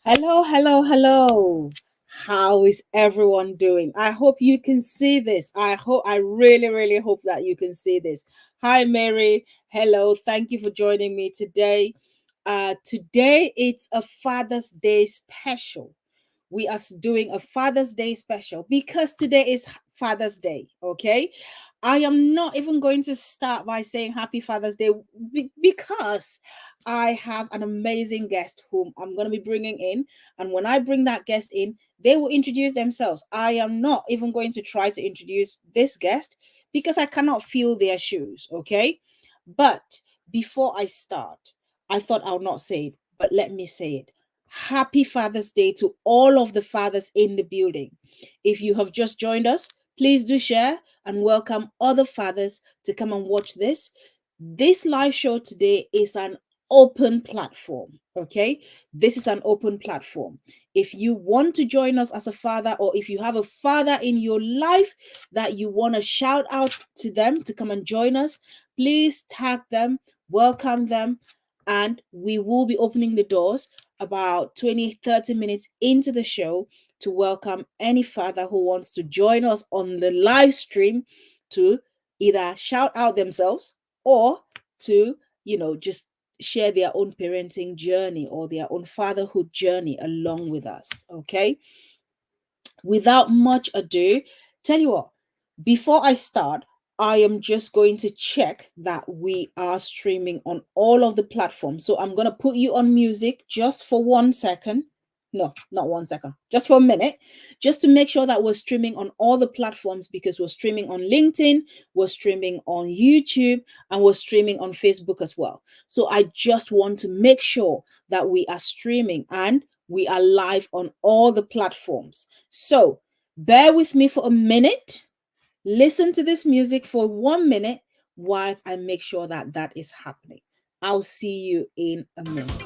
Hello, hello, hello. How is everyone doing? I hope you can see this. I really, really hope that you can see this. Hi, Mary. Hello. Thank you for joining me today. Today it's a Father's Day special. We are doing a Father's Day special because today is Father's Day. Okay. I am not even going to start by saying Happy Father's Day because I have an amazing guest whom I'm going to be bringing in. And when I bring that guest in, they will introduce themselves. I am not even going to try to introduce this guest because I cannot feel their shoes. Okay. But before I start, I thought I'll not say it, but let me say it. Happy Father's Day to all of the fathers in the building. If you have just joined us, please do share and welcome other fathers to come and watch this. This live show today is an open platform. Okay, this is an open platform. If you want to join us as a father, or if you have a father in your life that you want to shout out to them to come and join us, please tag them, welcome them, and we will be opening the doors about 20-30 minutes into the show to welcome any father who wants to join us on the live stream to either shout out themselves or to, just share their own parenting journey or their own fatherhood journey along with us. Okay. Without much ado, tell you what, before I start, I am just going to check that we are streaming on all of the platforms. So I'm going to put you on music just for 1 second. No, not 1 second, just for a minute, just to make sure that we're streaming on all the platforms, because we're streaming on LinkedIn, we're streaming on YouTube, and we're streaming on Facebook as well. So I just want to make sure that we are streaming and we are live on all the platforms. So bear with me for a minute. Listen to this music for 1 minute whilst I make sure that that is happening. I'll see you in a minute.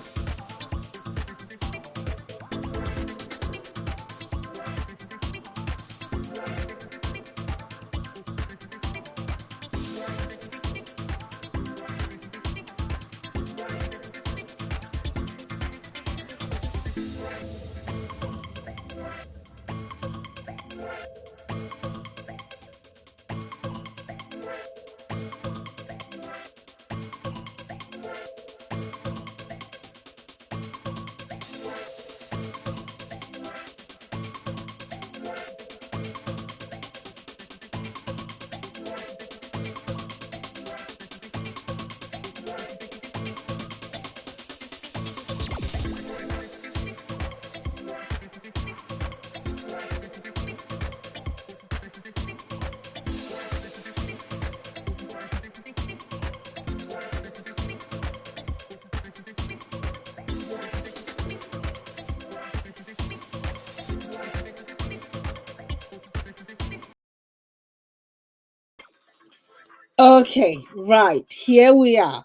Okay, right. Here we are.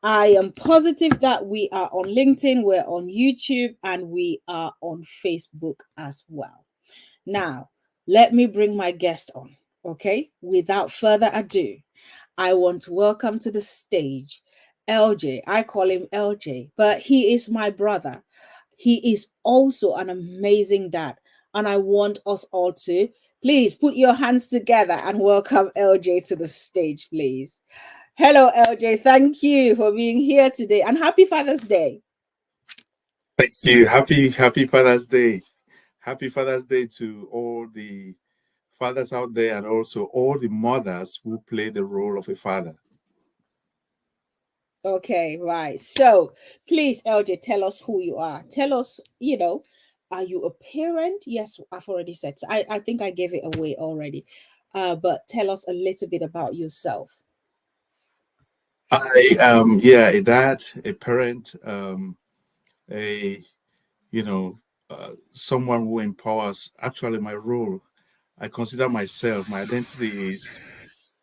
I am positive that we are on LinkedIn, we're on YouTube, and we are on Facebook as well. Now, let me bring my guest on. Okay, without further ado, I want to welcome to the stage LJ. I call him LJ, but he is my brother. He is also an amazing dad. And I want us all to please put your hands together and welcome LJ to the stage, please. Hello, LJ. Thank you for being here today and happy Father's Day. Thank you. Happy Father's Day. Happy Father's Day to all the fathers out there and also all the mothers who play the role of a father. Okay, right. So please, LJ, tell us who you are. Tell us, are you a parent? Yes, I've already said so. I think I gave it away already. But tell us a little bit about yourself. I am, yeah, a dad, a parent, a you know, someone who empowers. Actually, my role, I consider myself, my identity is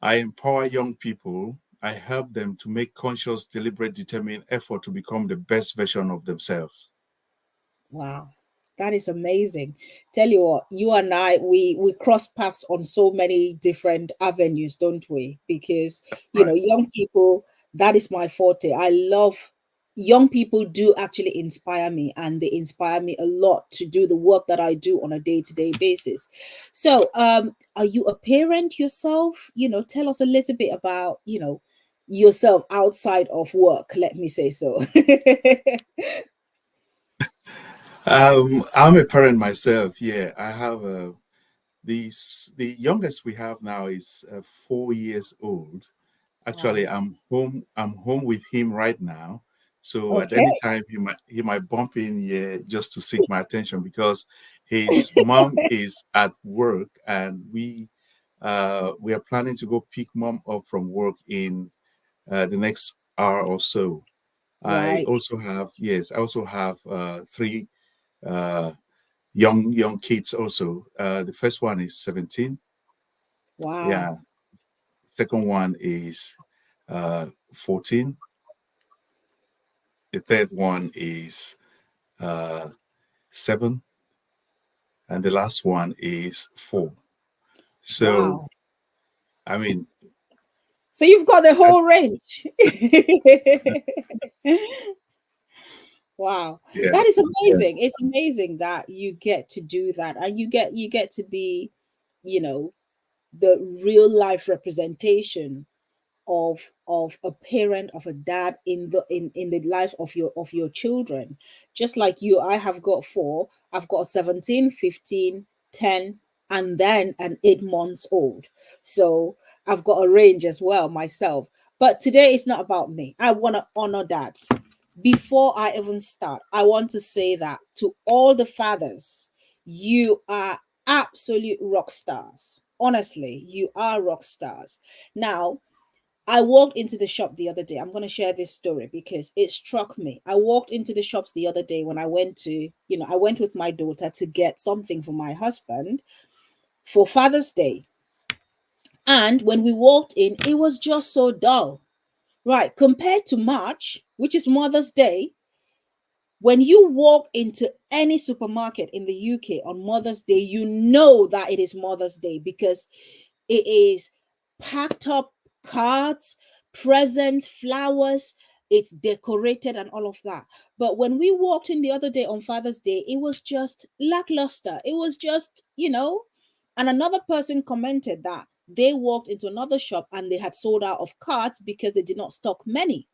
I empower young people. I help them to make conscious, deliberate, determined effort to become the best version of themselves. Wow, that is amazing. Tell you what, you and I, we cross paths on so many different avenues, don't we? Because Right. young people, that is my forte. I love young people do actually inspire me, and they inspire me a lot to do the work that I do on a day-to-day basis. So, are you a parent yourself? Tell us a little bit about, yourself outside of work, let me say so. I'm a parent myself. Yeah, I have the youngest we have now is 4 years old. Actually, Wow. I'm home with him right now. So at any Okay. time he might bump in here just to seek my attention because his mom is at work and we are planning to go pick mom up from work in the next hour or so. Right. I also have three uh, young kids also. The first one is 17. Wow. Yeah. Second one is 14. The third one is uh, 7. And the last one is 4. So, Wow. I mean, So you've got the that, whole range. Wow. yeah, That is yeah. amazing. It's amazing that you get to do that and you get to be, you know, the real life representation of a parent, of a dad in the life of your children. Just like you, I have got four. I've got a 17, 15, 10, and then an 8 months old. So I've got a range as well myself. But today is not about me. I want to honor that. Before I even start, I want to say that to all the fathers, you are absolute rock stars. Honestly, you are rock stars. Now, I walked into the shop the other day. I'm going to share this story because it struck me. I walked into the shops the other day when I went to, I went with my daughter to get something for my husband for Father's Day. And when we walked in, it was just so dull. Right. Compared to March, which is Mother's Day, when you walk into any supermarket in the UK on Mother's Day, you know that it is Mother's Day because it is packed up cards, presents, flowers, it's decorated and all of that. But when we walked in the other day on Father's Day, it was just lackluster. It was just, and another person commented that they walked into another shop and they had sold out of cards because they did not stock many.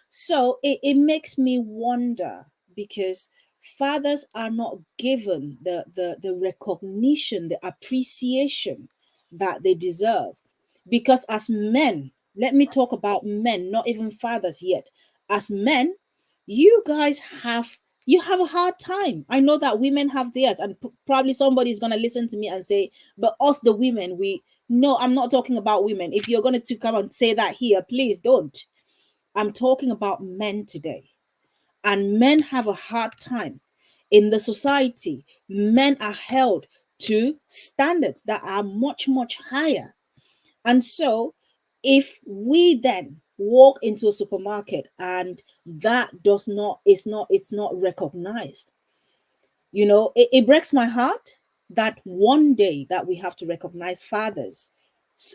So it makes me wonder because fathers are not given the recognition, the appreciation that they deserve. Because as men, let me talk about men, not even fathers yet. As men, you guys have a hard time. I know that women have theirs, and probably somebody is gonna listen to me and say, "But us, the women, we." No, I'm not talking about women. If you're going to come and say that here, please don't. I'm talking about men today. And men have a hard time. In the society, men are held to standards that are much, much higher. And so if we then walk into a supermarket and that does not, it's not recognized, it breaks my heart that one day that we have to recognize fathers.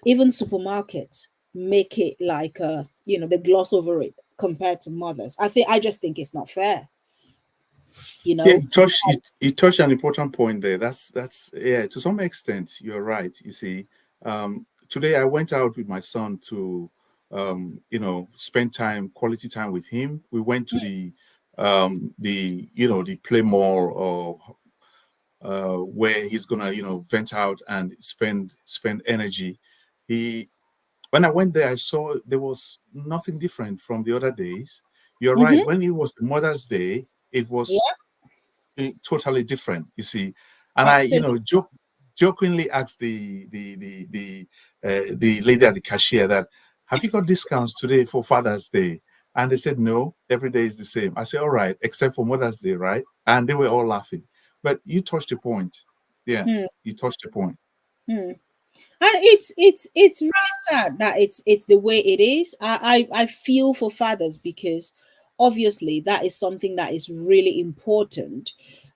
Even supermarkets make it like they gloss over it compared to mothers. I just think it's not fair, you Yeah, know you touched an important point there. That's yeah, to some extent you're right. You see, today I went out with my son to spend quality time with him. We went to the play mall, or where he's gonna vent out and spend energy. He When I went there, I saw there was nothing different from the other days. You're right. Mm-hmm. When it was Mother's Day, it was Yeah, totally different, you see. And I, absolutely. jokingly asked the lady at the cashier that, have you got discounts today for Father's Day? And they said, no, every day is the same. I said, all right, except for Mother's Day, right? And they were all laughing. But you touched the point. Yeah, Hmm, you touched the point. hmm. And it's really sad that it's the way it is. I feel for fathers because obviously that is something that is really important.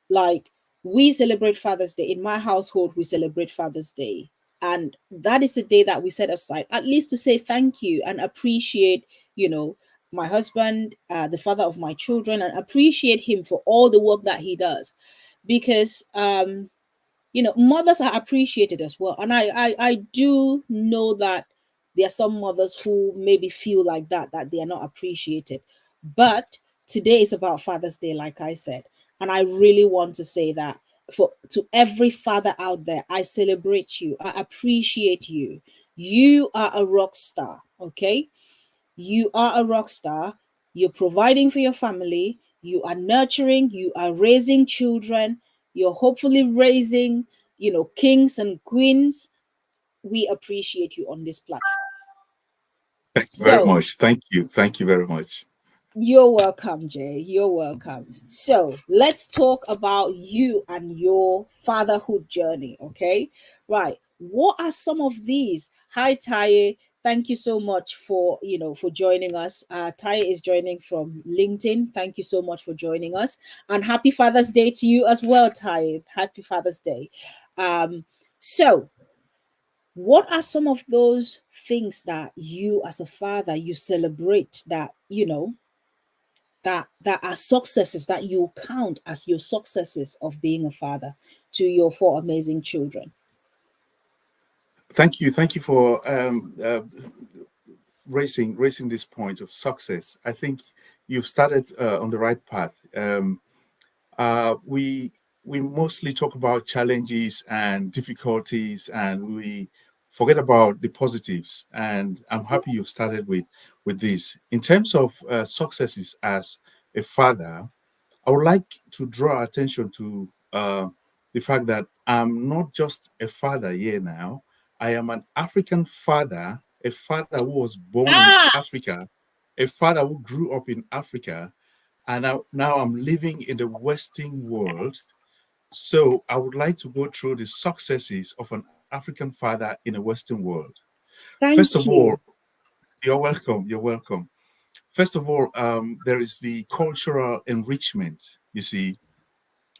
Like, we celebrate Father's Day in my household. We celebrate Father's Day, and that is a day that we set aside at least to say thank you and appreciate, you know my husband, the father of my children, and appreciate him for all the work that he does. Because mothers are appreciated as well, and I do know that there are some mothers who maybe feel like that they are not appreciated. But today is about Father's Day, like I said, and I really want to say that, for to every father out there, I celebrate you, I appreciate you. You are a rock star, okay? You are a rock star. You're providing for your family. You are nurturing. You are raising children. You're hopefully raising, kings and queens. We appreciate you on this platform. Thank you very So, much. Thank you. Thank you very much. you're welcome, Jay. You're welcome. So let's talk about you and your fatherhood journey. Okay. Right. What are some of these? Hi, Taye. Thank you so much for joining us. Taye is joining from LinkedIn. Thank you so much for joining us. And happy Father's Day to you as well, Taye. Happy Father's Day. Um, so what are some of those things that you as a father you celebrate, that are successes that you count as your successes of being a father to your four amazing children? Thank you. Thank you for raising this point of success. I think you've started on the right path. We mostly talk about challenges and difficulties, and we forget about the positives. And I'm happy you started with this. In terms of successes as a father, I would like to draw attention to the fact that I'm not just a father here now. I am an African father, a father who was born in Ah, Africa, a father who grew up in Africa, and now I'm living in the Western world. So I would like to go through the successes of an African father in a Western world. First of thank all, you. you're welcome. You're welcome. First of all, there is the cultural enrichment. You see,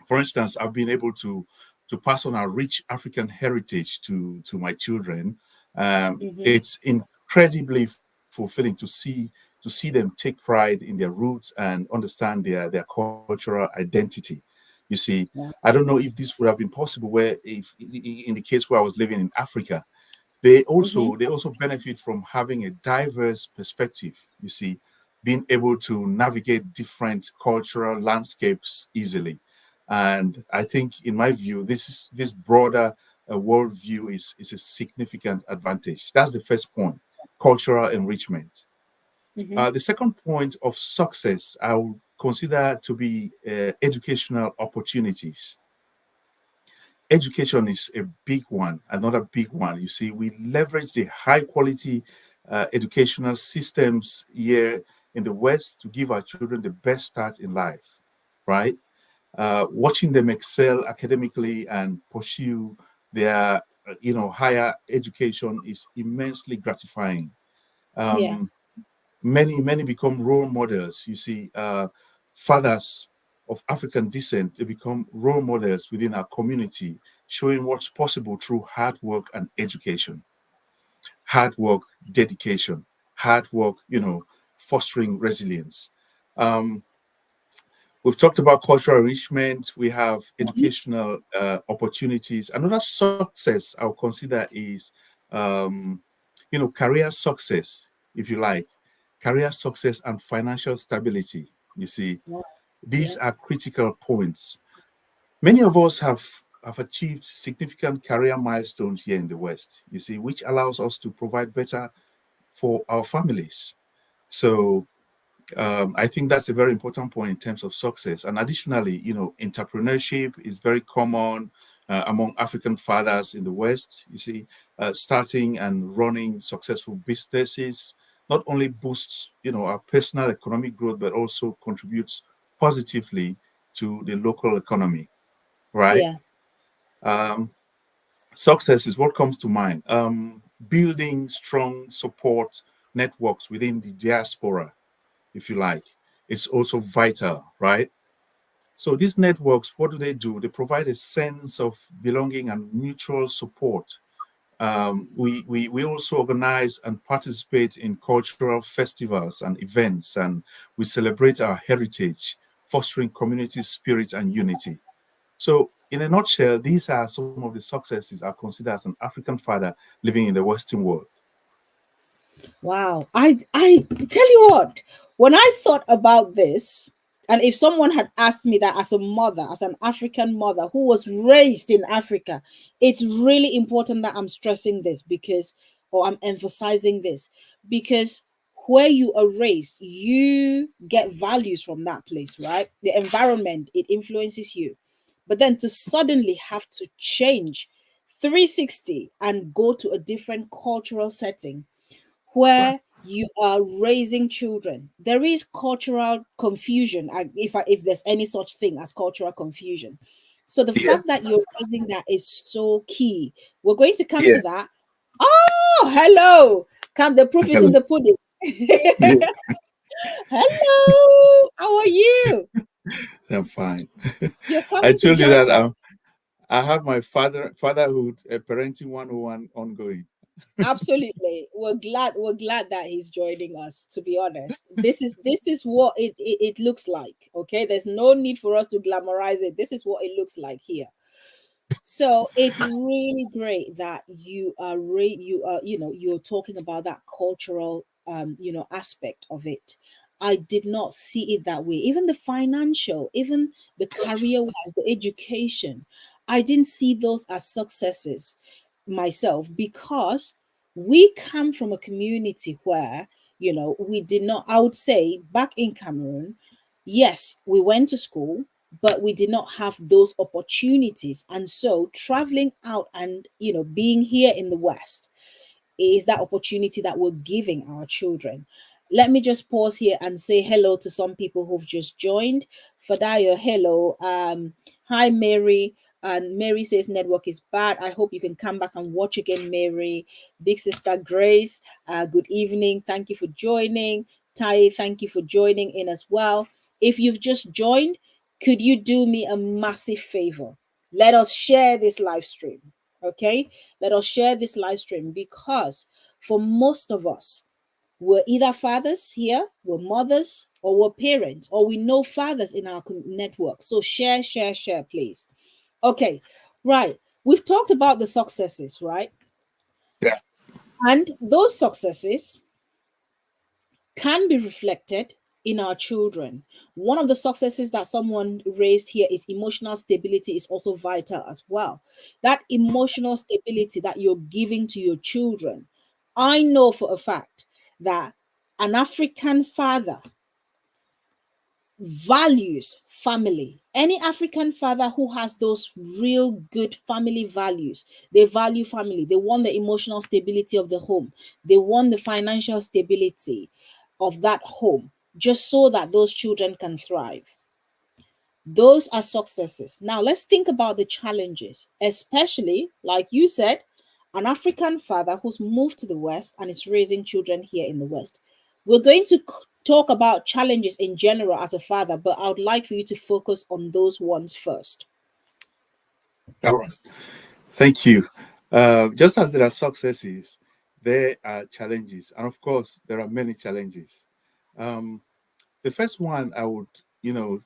for instance, I've been able to pass on our rich African heritage to my children. Hmm. It's incredibly fulfilling to see them take pride in their roots and understand their cultural identity. You see, Yeah. I don't know if this would have been possible where, if in the case where I was living in Africa, they Hmm. also they also benefit from having a diverse perspective. You see, being able to navigate different cultural landscapes easily. And I think, in my view, this broader worldview is a significant advantage. That's the first point: cultural enrichment. Hmm. The second point of success I would consider to be educational opportunities. Education is a big one, another big one. You see, we leverage the high quality educational systems here in the West to give our children the best start in life, right? Watching them excel academically and pursue their higher education is immensely gratifying. Yeah. Um, many become role models. You see, fathers of African descent, they become role models within our community, showing what's possible through hard work and education. Hard work, dedication, hard work, fostering resilience. Um, we've talked about cultural enrichment. We have Mhm. educational opportunities. Another success I'll consider is, um, career success, if you like, career success and financial stability. You see, Wow. these Yeah. are critical points. Many of us have achieved significant career milestones here in the West, you see, which allows us to provide better for our families. So I think that's a very important point in terms of success. And additionally, entrepreneurship is very common among African fathers in the West. You see, starting and running successful businesses not only boosts, our personal economic growth, but also contributes positively to the local economy, right? Yeah. Um, Success is what comes to mind. Building strong support networks within the diaspora, if you like, it's also vital, right? So these networks, what do they do? They provide a sense of belonging and mutual support. We also organize and participate in cultural festivals and events, and we celebrate our heritage, fostering community spirit and unity. So, in a nutshell, these are some of the successes I consider as an African father living in the Western world. Wow. I tell you what, when I thought about this, and if someone had asked me that as a mother, as an African mother who was raised in Africa, it's really important that I'm stressing this because, or I'm emphasizing this, because where you are raised, you get values from that place, right? The environment, it influences you. But then to suddenly have to change 360 and go to a different cultural setting Right. where you are raising children, there is cultural confusion, if there's any such thing as cultural confusion. So the Yeah. fact that you're raising that is so key. We're going to come Yeah. to that. Oh, hello. Come, the proof is in the pudding. Yeah. Hello, how are you? I'm fine. You're I coming to told you join that us. I have my fatherhood parenting 101 ongoing. Absolutely. We're glad that he's joining us, to be honest. This is what it looks like. Okay. There's no need for us to glamorize it. This is what it looks like here. So it's really great that you're talking about that cultural aspect of it. I did not see it that way. Even the financial, even the career wise, the education, I didn't see those as successes myself because we come from a community where we did not, I would say, back in Cameroon, yes, we went to school, but we did not have those opportunities. And so traveling out and being here in the West is that opportunity that we're giving our children. Let me just pause here and say hello to some people who've just joined. Fadayo, hello. Hi, Mary. And Mary says network is bad. I hope you can come back and watch again, Mary. Big sister Grace, good evening. Thank you for joining. Tai, thank you for joining in as well. If you've just joined, could you do me a massive favor? Let us share this live stream. Okay, let us share this live stream because for most of us, we're either fathers here, we're mothers, or we're parents, or we know fathers in our network. So share, share, share, please. Okay, right. We've talked about the successes, right? Yeah. And those successes can be reflected in our children. One of the successes that someone raised here is emotional stability is also vital as well. That emotional stability that you're giving to your children. I know for a fact that an African father values family. Any African father who has those real good family values, they value family. They want the emotional stability of the home, they want the financial stability of that home, just so that those children can thrive. Those are successes. Now, let's think about the challenges, especially like you said. an African father who's moved to the West and is raising children here in the West. We're going to talk about challenges in general as a father, but I would like for you to focus on those ones first. All right. Thank you. Just as there are successes, there are challenges, and of course, there are many challenges. Um, the first one I would,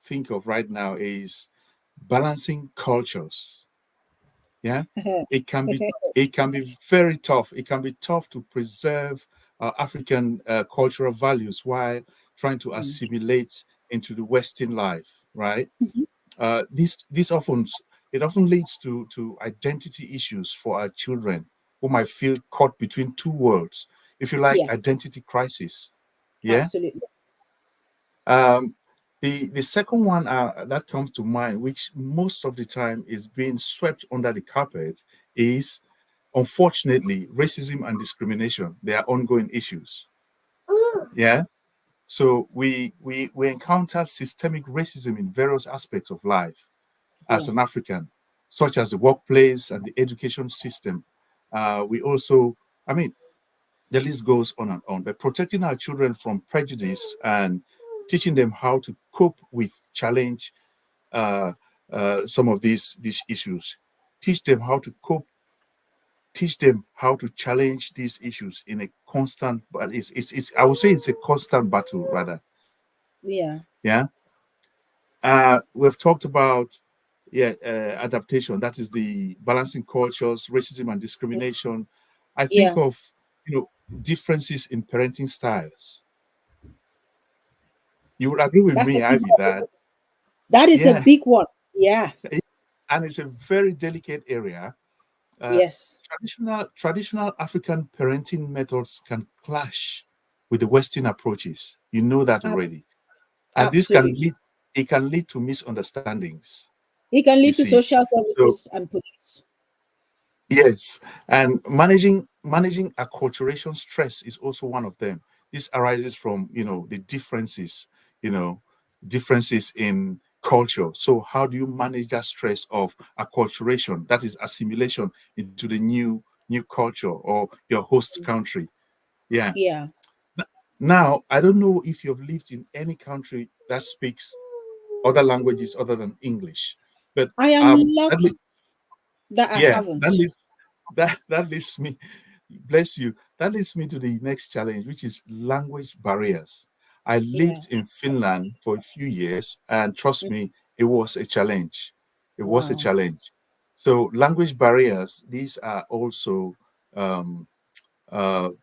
think of right now is balancing cultures. Yeah, it can be it can be very tough. It can be tough to preserve African cultural values while trying to Mm. assimilate into the Western life, right? Mhm. This often it often leads to identity issues for our children who might feel caught between two worlds. If you like, Yeah, identity crisis. Yeah. absolutely. Um, the second one that comes to mind, which most of the time is being swept under the carpet, is unfortunately racism and discrimination. They are ongoing issues. Yeah. So we encounter systemic racism in various aspects of life as Yeah. an African, such as the workplace and the education system. We also, I mean, the list goes on and on. But protecting our children from prejudice and teaching them how to cope with challenge uh, some of these issues, teach them how to cope, teach them how to challenge these issues in a constant, but it's I would say it's a constant battle rather. Yeah. Yeah. We've talked about adaptation. That is the balancing cultures, racism and discrimination. I think Yeah. of differences in parenting styles. You would agree with That's a me, big Ivy, one. that That is a yeah, big one. Yeah. and it's a very delicate area. Uh, Yes. traditional African parenting methods can clash with the Western approaches. You know that Ab- already, and this can absolutely. lead it can lead to misunderstandings. It can You lead to see, social so services and police. yes, and managing acculturation stress is also one of them. This arises from the you know, differences in culture. So how do you manage that stress of acculturation? That is assimilation into the new culture or your host country. Yeah. Yeah. Now, I don't know if you've lived in any country that speaks other languages other than English, but I am that lucky that I yeah, that haven't. leads that leads me, bless you. That leads me to the next challenge, which is language barriers. I Yeah. lived in Finland for a few years, and trust Mm. me, it was a challenge. It was a Wow. challenge. So language barriers, these are also um,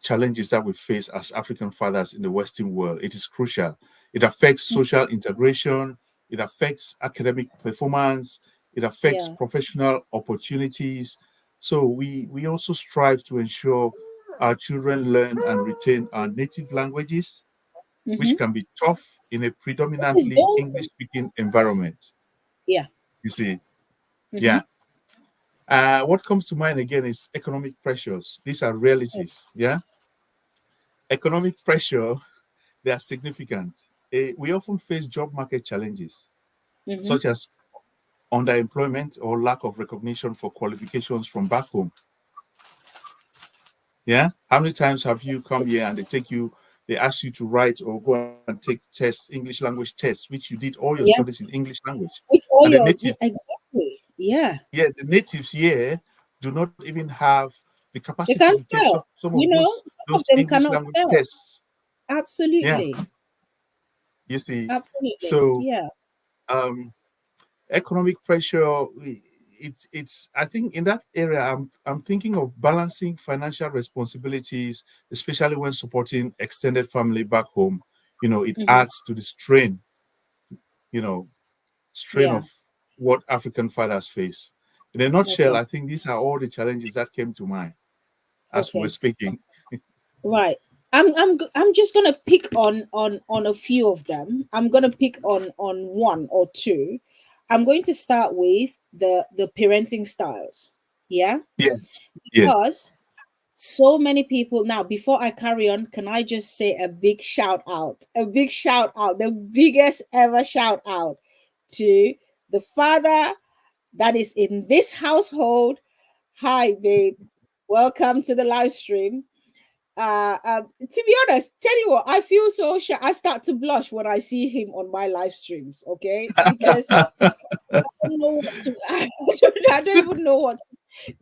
challenges that we face as African fathers in the Western world. It is crucial. It affects Mm. social integration, it affects academic performance, it affects Yeah. professional opportunities. So we also strive to ensure our children learn and retain our native languages, which Mm-hmm. can be tough in a Which is predominantly English daunting. speaking environment. Yeah. You see, Mm-hmm. yeah. What comes to mind again is economic pressures. These are Mm. realities. Yeah, economic pressure, they are significant. We often face job market challenges, Mm-hmm. such as underemployment or lack of recognition for qualifications from back home. Yeah. How many times have you come here and they ask you to write or go and take tests, English language tests, which you did all your Yeah. studies in English language? Which And all your yeah, exactly. Yeah. the natives here do not even have the They capacity to can't take spell. some of You know, some those of them English cannot language spell. tests. Yeah. Absolutely. You see. Absolutely. So Yeah. um economic pressure, it's I think in that area I'm thinking of balancing financial responsibilities, especially when supporting extended family back home. It Mm-hmm. adds to the you know strain Yeah. of what African fathers face. In a nutshell, Okay. I think these are all the challenges that came to mind as we were Okay. speaking. Right. I'm just gonna pick on a few of them. I'm gonna pick on one or two. I'm going to start with the parenting styles. Yeah, Yes. Yeah. because so many people now. Before I carry on, can I just say a big shout out, a big shout out, the biggest ever shout out to the father that is in this household. Hi, babe. welcome to the live stream. To be honest, tell you what, I feel so shy. I start to blush when I see him on my live streams, okay? Because I don't know what to I don't even know what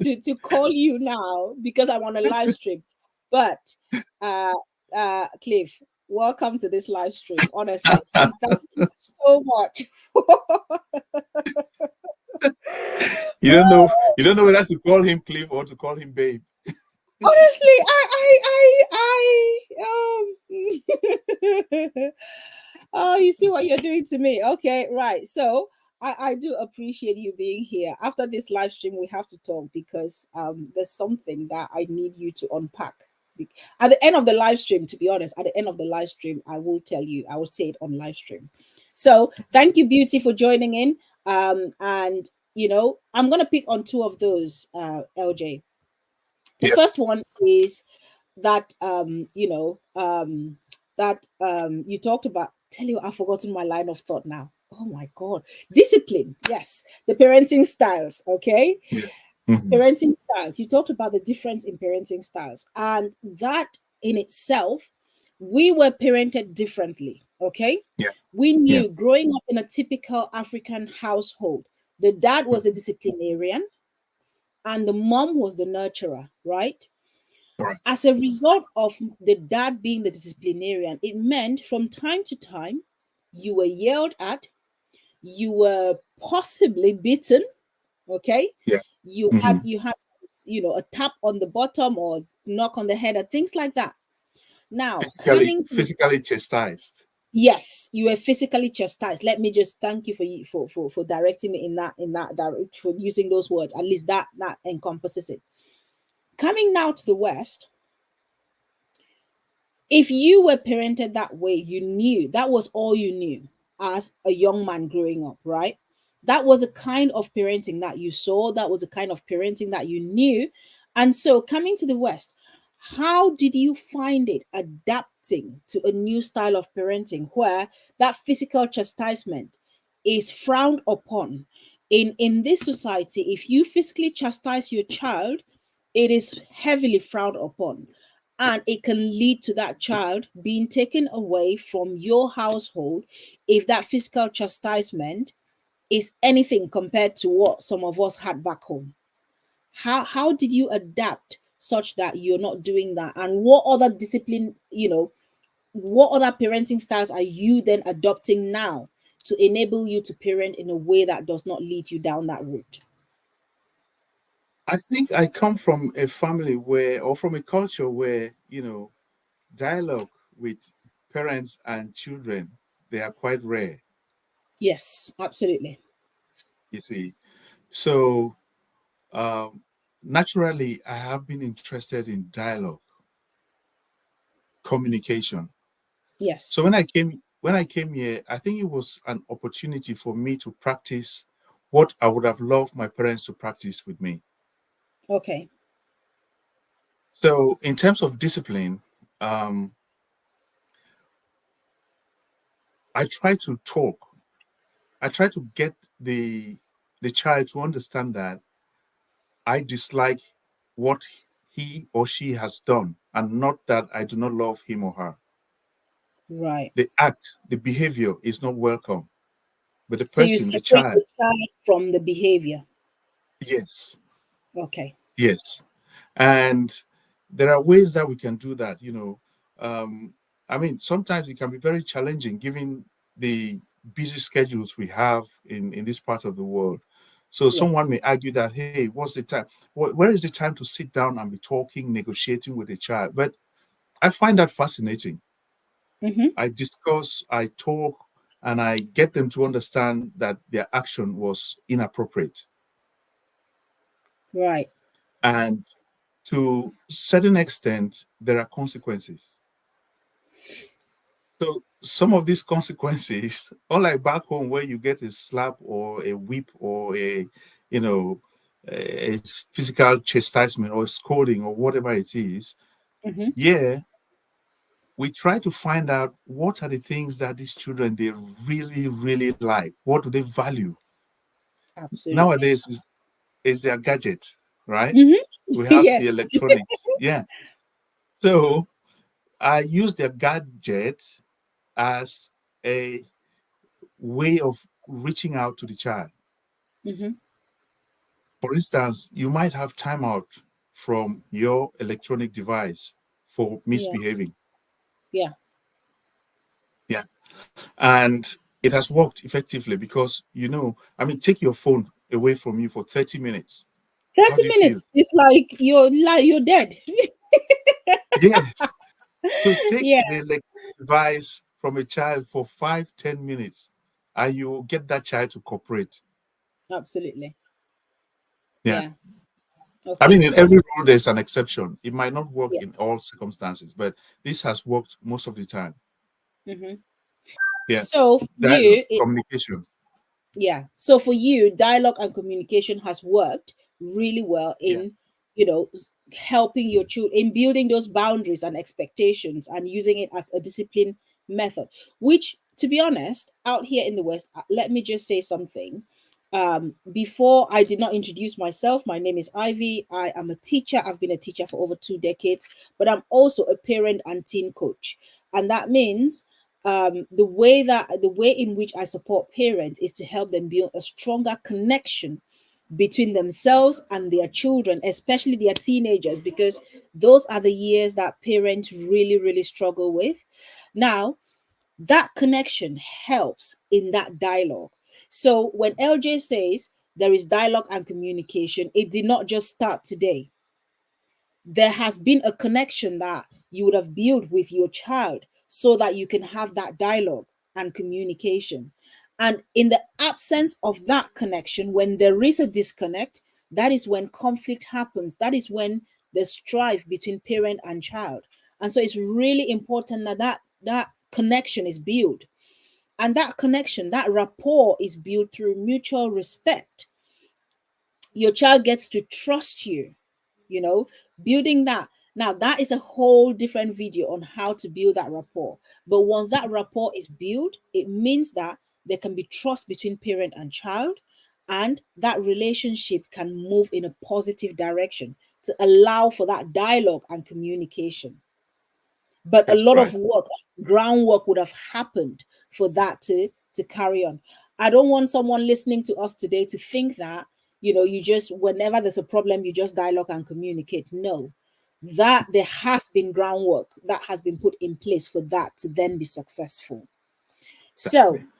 to call you now because I'm on a live stream. But uh Cliff, welcome to this live stream, honestly. And thank you so much. You don't know whether to call him Cliff or to call him Babe. Honestly, oh, you see what you're doing to me. Okay, right. So I do appreciate you being here. After this live stream, we have to talk because there's something that I need you to unpack. At the end of the live stream, to be honest, at the end of the live stream, I will tell you, I will say it on live stream. So thank you, Beauty, for joining in. And I'm gonna pick on two of those, LJ. The Yeah. first one is that you talked about. Tell you, I've forgotten my line of thought now. Oh my god. Discipline. Yes, the parenting styles. Okay. Yeah. Mhm. Parenting styles. You talked about the difference in parenting styles, and that in itself, we were parented differently. Okay. Yeah. We Yeah. knew growing up in a typical African household, the dad was a disciplinarian and the mom was the nurturer, right? All right. As a result of the dad being the disciplinarian, it meant from time to time you were yelled at, you were possibly beaten, okay? Yeah. You had Hmm. you had a tap on the bottom or knock on the head and things like that. Now, coming to the Physically chastised. yes, you were physically chastised. Let me just thank you for directing me in that for using those words. At least that encompasses it. Coming now to the West, if you were parented that way, you knew that was all you knew as a young man growing up, right? That was a kind of parenting that you saw, that was a kind of parenting that you knew. And so, coming to the West, how did you find it adapting to a new style of parenting where that physical chastisement is frowned upon? In this society, if you physically chastise your child, it is heavily frowned upon, and it can lead to that child being taken away from your household if that physical chastisement is anything compared to what some of us had back home. How did you adapt such that you're not doing that, and what other discipline, what other parenting styles are you then adopting now to enable you to parent in a way that does not lead you down that route? I think I come from a family where, or from a culture where, dialogue with parents and children, they are quite rare, Yes, absolutely. you see. So, um, naturally, I have been interested in dialogue, communication. Yes. So when I came here, I think it was an opportunity for me to practice what I would have loved my parents to practice with me. Okay. So in terms of discipline, um, I try to talk. I try to get the child to understand that I dislike what he or she has done, and not that I do not love him or her. Right. The act, the behavior is not welcome, but the So you person, the separate child, the child from the behavior. yes, Okay. yes. And there are ways that we can do that. Um, I mean, sometimes it can be very challenging given the busy schedules we have in this part of the world. So someone Yes. may argue that, hey, what's the time? Where is the time to sit down and be talking, negotiating with a child? But I find that fascinating. Mm-hmm. I discuss, I talk, and I get them to understand that their action was inappropriate. Right. And to certain extent, there are consequences. So some of these consequences, unlike back home where you get a slap or a whip or you know, a physical chastisement or scolding or whatever it is, Mm-hmm. yeah, we try to find out what are the things that these children they really, really like. What do they value? Absolutely. Nowadays is their gadget. right? Mm-hmm. We have the Yes. electronics. Yeah. So I use the gadget as a way of reaching out to the child. Mm-hmm. For instance, you might have timeout from your electronic device for Yeah. misbehaving. Yeah. Yeah. And it has worked effectively because, I mean, take your phone away from you for 30 minutes. How 30 do you feel? minutes. It's like you're dead. Yes. So take Yeah, the electronic device from a child for 5, 10 minutes, and you will get that child to cooperate. absolutely. Yeah. Yeah. I Okay. mean, in every rule, there's an exception. It might not work Yeah. in all circumstances, but this has worked most of the time. Mm-hmm. Yeah. So for Dialogue, you, communication. yeah. So for you, dialogue and communication has worked really well Yeah. in, helping your children in building those boundaries and expectations and using it as a discipline method, which, to be honest, out here in the West, let me just say something. Before I did not introduce myself, my name is Ivy. I am a teacher. I've been a teacher for over 2 decades, but I'm also a parent and teen coach. And that means the way in which I support parents is to help them build a stronger connection between themselves and their children, especially their teenagers, because those are the years that parents really, really struggle with. Now, that connection helps in that dialogue. So when LJ says there is dialogue and communication, it did not just start today. There has been a connection that you would have built with your child so that you can have that dialogue and communication. And in the absence of that connection, when there is a disconnect, that is when conflict happens. That is when there's strife between parent and child. And so it's really important that that connection is built. And that connection, that rapport is built through mutual respect. Your child gets to trust you, you know, building that. Now, that is a whole different video on how to build that rapport. But once that rapport is built, it means that there can be trust between parent and child, and that relationship can move in a positive direction to allow for that dialogue and communication. But a That's lot of right. work, groundwork would have happened for that to carry on. I don't want someone listening to us today to think that, you just, whenever there's a problem, you just dialogue and communicate. No, that there has been groundwork that has been put in place for that to then be successful. So Exactly.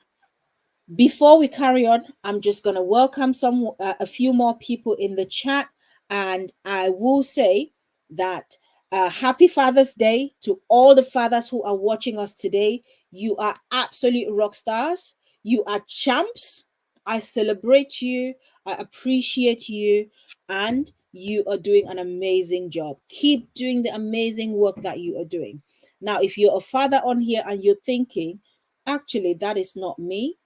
before we carry on, I'm just going to welcome a few more people in the chat, and I will say that happy Father's Day to all the fathers who are watching us today. You are absolute rock stars. You are champs. I celebrate you. I appreciate you, and you are doing an amazing job. Keep doing the amazing work that you are doing. Now, if you're a father on here and you're thinking, actually, that is not me,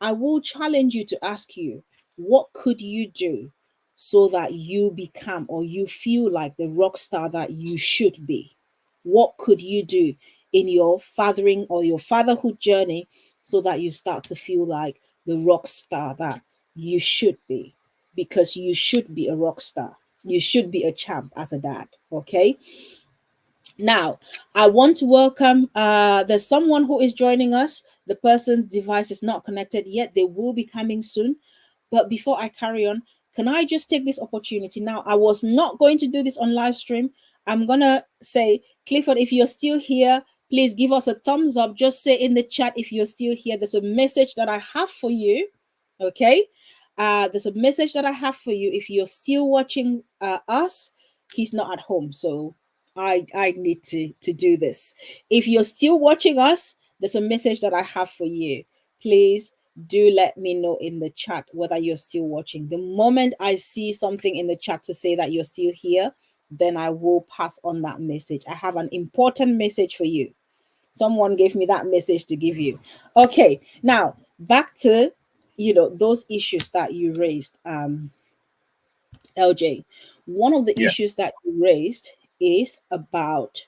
I will challenge you to ask you, what could you do so that you become or you feel like the rock star that you should be? What could you do in your fathering or your fatherhood journey so that you start to feel like the rock star that you should be? Because you should be a rock star. You should be a champ as a dad. Okay. Now, I want to welcome, there's someone who is joining us. The person's device is not connected yet. They will be coming soon. But before I carry on, can I just take this opportunity? Now, I was not going to do this on live stream. I'm going to say, Clifford, if you're still here, please give us a thumbs up. Just say in the chat if you're still here. There's a message that I have for you. Okay. There's a message that I have for you. If you're still watching us, he's not at home. So I need to do this. If you're still watching us, there's a message that I have for you. Please do let me know in the chat whether you're still watching. The moment I see something in the chat to say that you're still here, then I will pass on that message. I have an important message for you. Someone gave me that message to give you. Okay, now back to those issues that you raised. LJ, one of the Yeah. issues that you raised is about,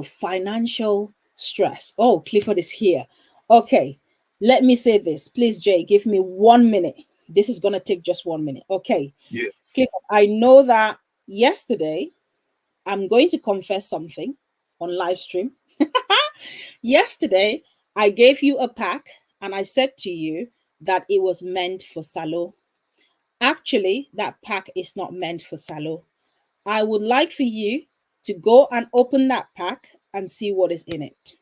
financial stress. Oh, Clifford is here. Okay, let me say this. Please, Jay, give me 1 minute. This is going to take just 1 minute. Okay. Yes. Clifford, I know that yesterday, I'm going to confess something on live stream. Yesterday, I gave you a pack and I said to you that it was meant for Salo. Actually, that pack is not meant for Salo. I would like for you to go and open that pack and see what is in it.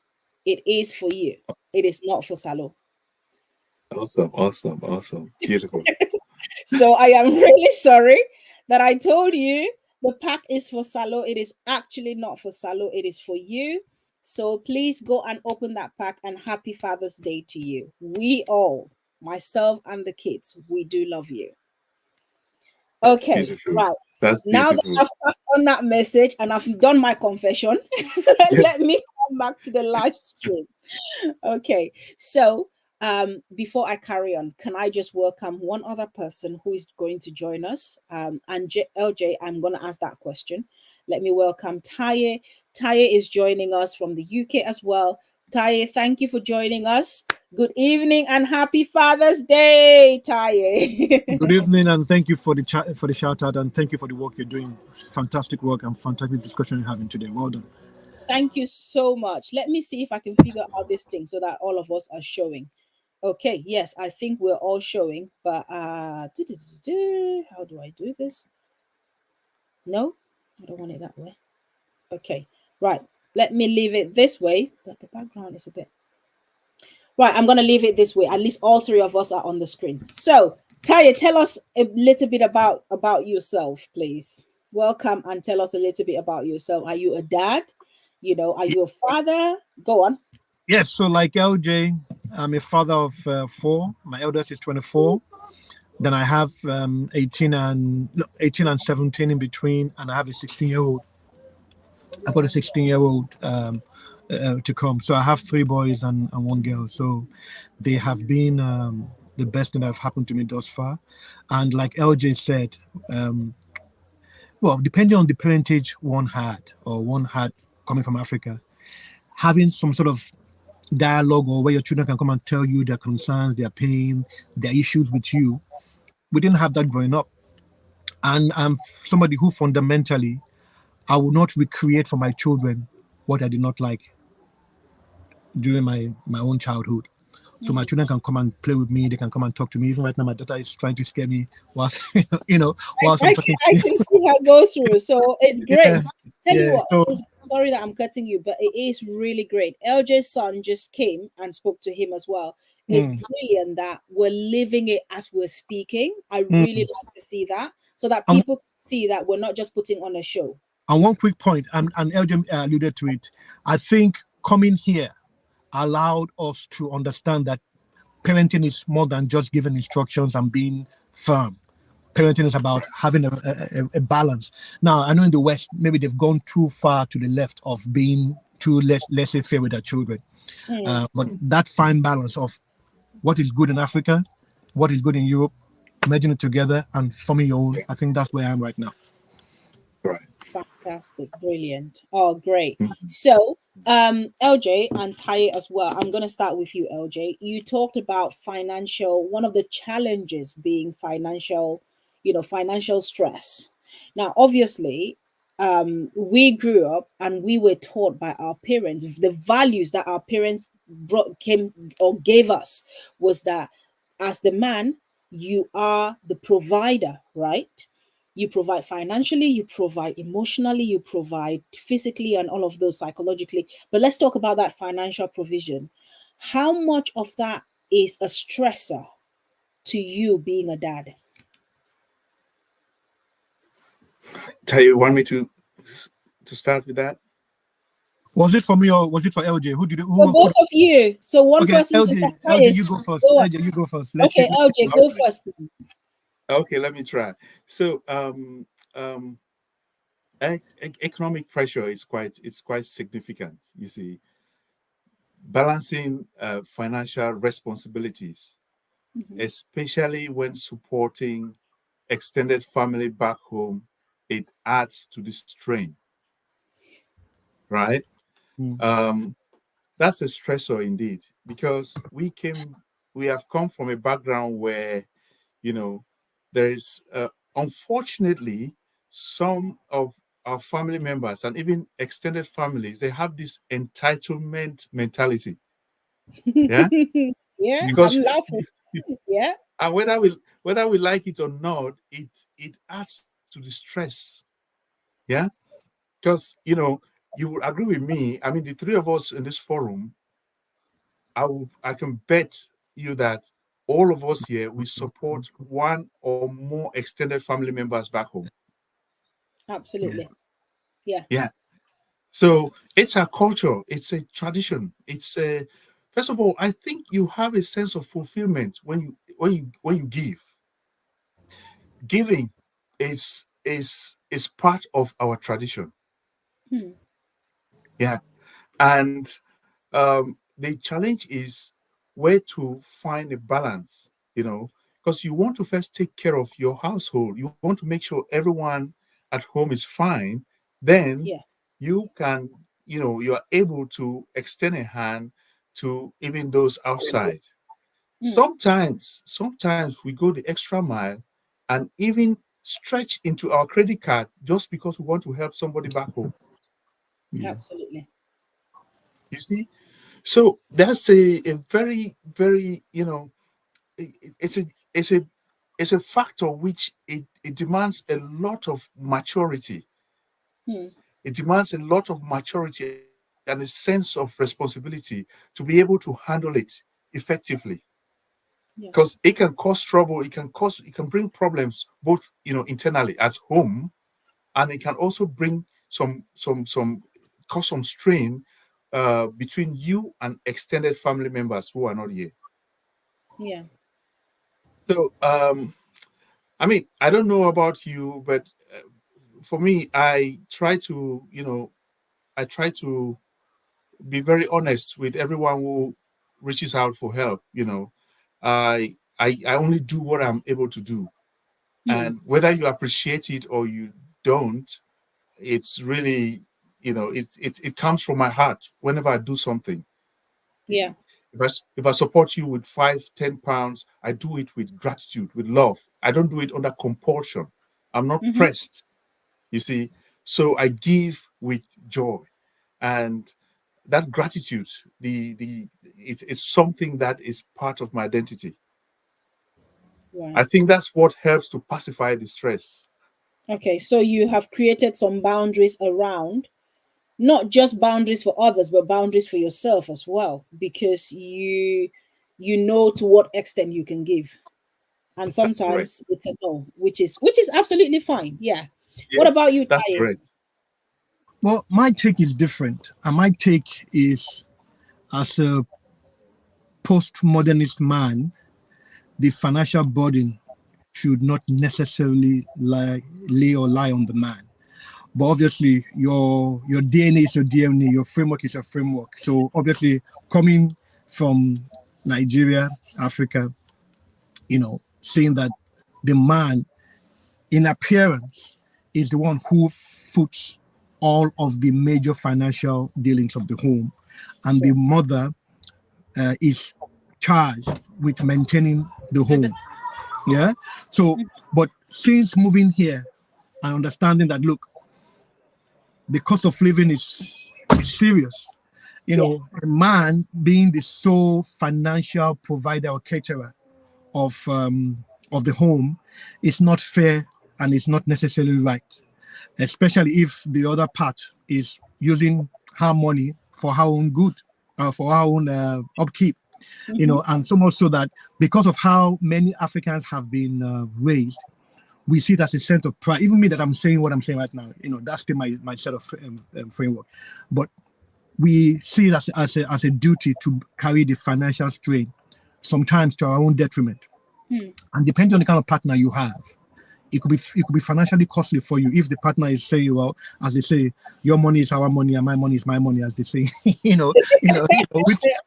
It is for you. It is not for Salo. Awesome. Awesome. Awesome. Beautiful. So I am really sorry that I told you the pack is for Salo. It is actually not for Salo. It is for you. So please go and open that pack and happy Father's Day to you. We all, myself and the kids, we do love you. That's Okay, beautiful. right. That's Now that beautiful. I've passed on that message and I've done my confession, Yeah. let me come back to the live stream. Okay, so before I carry on, can I just welcome one other person who is going to join us? And LJ, I'm going to ask that question. Let me welcome Taye. Taye is joining us from the UK as well. Taye, thank you for joining us. Good evening and happy Father's Day, Good Taye. evening, and thank you for the chat, for the shout out, and thank you for the work you're doing. Fantastic work and fantastic discussion you're having today. Well done. Thank you so much. Let me see if I can figure out this thing so that all of us are showing. Okay, yes, I think we're all showing, but how do I do this? No, I don't want it that way. Okay, right. Let me leave it this way, but the background is a bit right. I'm gonna leave it this way. At least all three of us are on the screen. So, Taya, tell us a little bit about yourself, please. Welcome and tell us a little bit about yourself. Are you a dad? You know, are you a father? Go on. Yes, so like LJ, I'm a father of four. My eldest is 24. Then I have 18 and no, 18 and 17 in between, and I have a 16-year-old. I've got a 16-year-old to come. So I have three boys and one girl. So they have been the best thing that have happened to me thus far. And like LJ said, um, well, depending on the parentage one had coming from Africa, having some sort of dialogue or where your children can come and tell you their concerns, their pain, their issues with you. We didn't have that growing up. And I'm somebody who fundamentally, I will not recreate for my children what I did not like during my own childhood. So my Mm. children can come and play with me. They can come and talk to me. Even right now, my daughter is trying to scare me whilst whilst I'm talking I to can see her go through. So it's you. great. Yeah, Tell you yeah. what, So sorry that I'm cutting you, but it is really great. LJ's son just came and spoke to him as well. It's mm, brilliant that we're living it as we're speaking. I really mm. like to see that so that And, people see that we're not just putting on a show. and one quick point, and LJ alluded to it. I think coming here allowed us to understand that parenting is more than just giving instructions and being firm. Parenting is about having a balance. Now, I know in the West, maybe they've gone too far to the left of being too laissez faire with their children. Mm. But that fine balance of what is good in Africa, what is good in Europe, merging it together and forming your own, I think that's where I am right now. Right. Fantastic, brilliant. Oh, great. Mhm. So, LJ and Tai as well. I'm going to start with you, LJ. You talked about one of the challenges being financial, financial stress. Now, obviously, we grew up and we were taught by our parents the values that our parents came or gave us was that as the man, you are the provider, right? You provide financially, you provide emotionally, you provide physically, and all of those psychologically. But let's talk about that financial provision. How much of that is a stressor to you being a dad? Tell you want me to start with that? Was it for me or was it for LJ? Who did it, For who both could of you. So one okay, person can start. LJ, you go first. Go on. LJ, you go first. Let's see. Okay, LJ, go Okay. first. Okay, let me try. So um economic pressure is quite significant. You see, balancing financial responsibilities, Mhm. especially when supporting extended family back home, it adds to the strain, right? Mm, Um, that's a stressor indeed, because we have come from a background where you know, there is unfortunately some of our family members and even extended families, they have this entitlement mentality. Yeah, Yeah, I'm because laughing. Yeah. and whether we like it or not, it adds to the stress. Yeah, because you would agree with me. I mean, the three of us in this forum, I can bet you that all of us here we support one or more extended family members back home. Yeah. Absolutely. Yeah. Yeah. So it's a culture, it's a tradition. It's a First of all, I think you have a sense of fulfillment when you give. Giving is part of our tradition. Hmm. Yeah. And the challenge is where to find a balance, because you want to first take care of your household. You want to make sure everyone at home is fine. Then Yeah. you can, you are able to extend a hand to even those outside. Hmm. Sometimes we go the extra mile and even stretch into our credit card just because we want to help somebody back home. Yeah. Absolutely. You see? So that's a very, very, it's a it's a it's a factor which it demands a lot of maturity. Hmm. It demands a lot of maturity and a sense of responsibility to be able to handle it effectively. Yeah. Because it can cause trouble, it can bring problems both internally at home, and it can also bring some cause some strain between you and extended family members who are not here. Yeah. So, I mean, I don't know about you, but for me, I try to be very honest with everyone who reaches out for help. I only do what I'm able to do, Hmm. and whether you appreciate it or you don't, it's really, it comes from my heart whenever I do something. Yeah. If I support you with 5, 10 pounds, I do it with gratitude, with love. I don't do it under compulsion. I'm not Hmm. pressed, you see. So I give with joy, and that gratitude, it's something that is part of my identity. I Right. think that's what helps to pacify the stress. Okay. So you have created some boundaries around, not just boundaries for others, but boundaries for yourself as well, because you know to what extent you can give. And That's correct. sometimes it's a no, which is absolutely fine. Yeah. What Yes, about you, that's Taye? correct. Well, my take is different, and my take is as a postmodernist man, the financial burden should not necessarily lie on the man. But obviously, your DNA is your DNA, your framework is your framework. So obviously, coming from Nigeria, Africa, saying that the man in appearance is the one who foots all of the major financial dealings of the home, and the Sure. mother is charged with maintaining the home. Yeah. So, but since moving here and understanding that, look, the cost of living is serious. Yeah. A man being the sole financial provider or caterer of the home is not fair and is not necessarily right, especially if the other part is using her money for her own good, for her own upkeep. Hmm. And so much so that because of how many Africans have been raised, we see it as a sense of pride. Even me, that I'm saying what I'm saying right now, that's still my set of framework. But we see it as a duty to carry the financial strain, sometimes to our own detriment. Hmm. And depending on the kind of partner you have, it could be financially costly for you if the partner is saying, well, as they say, your money is our money and my money is my money, as they say.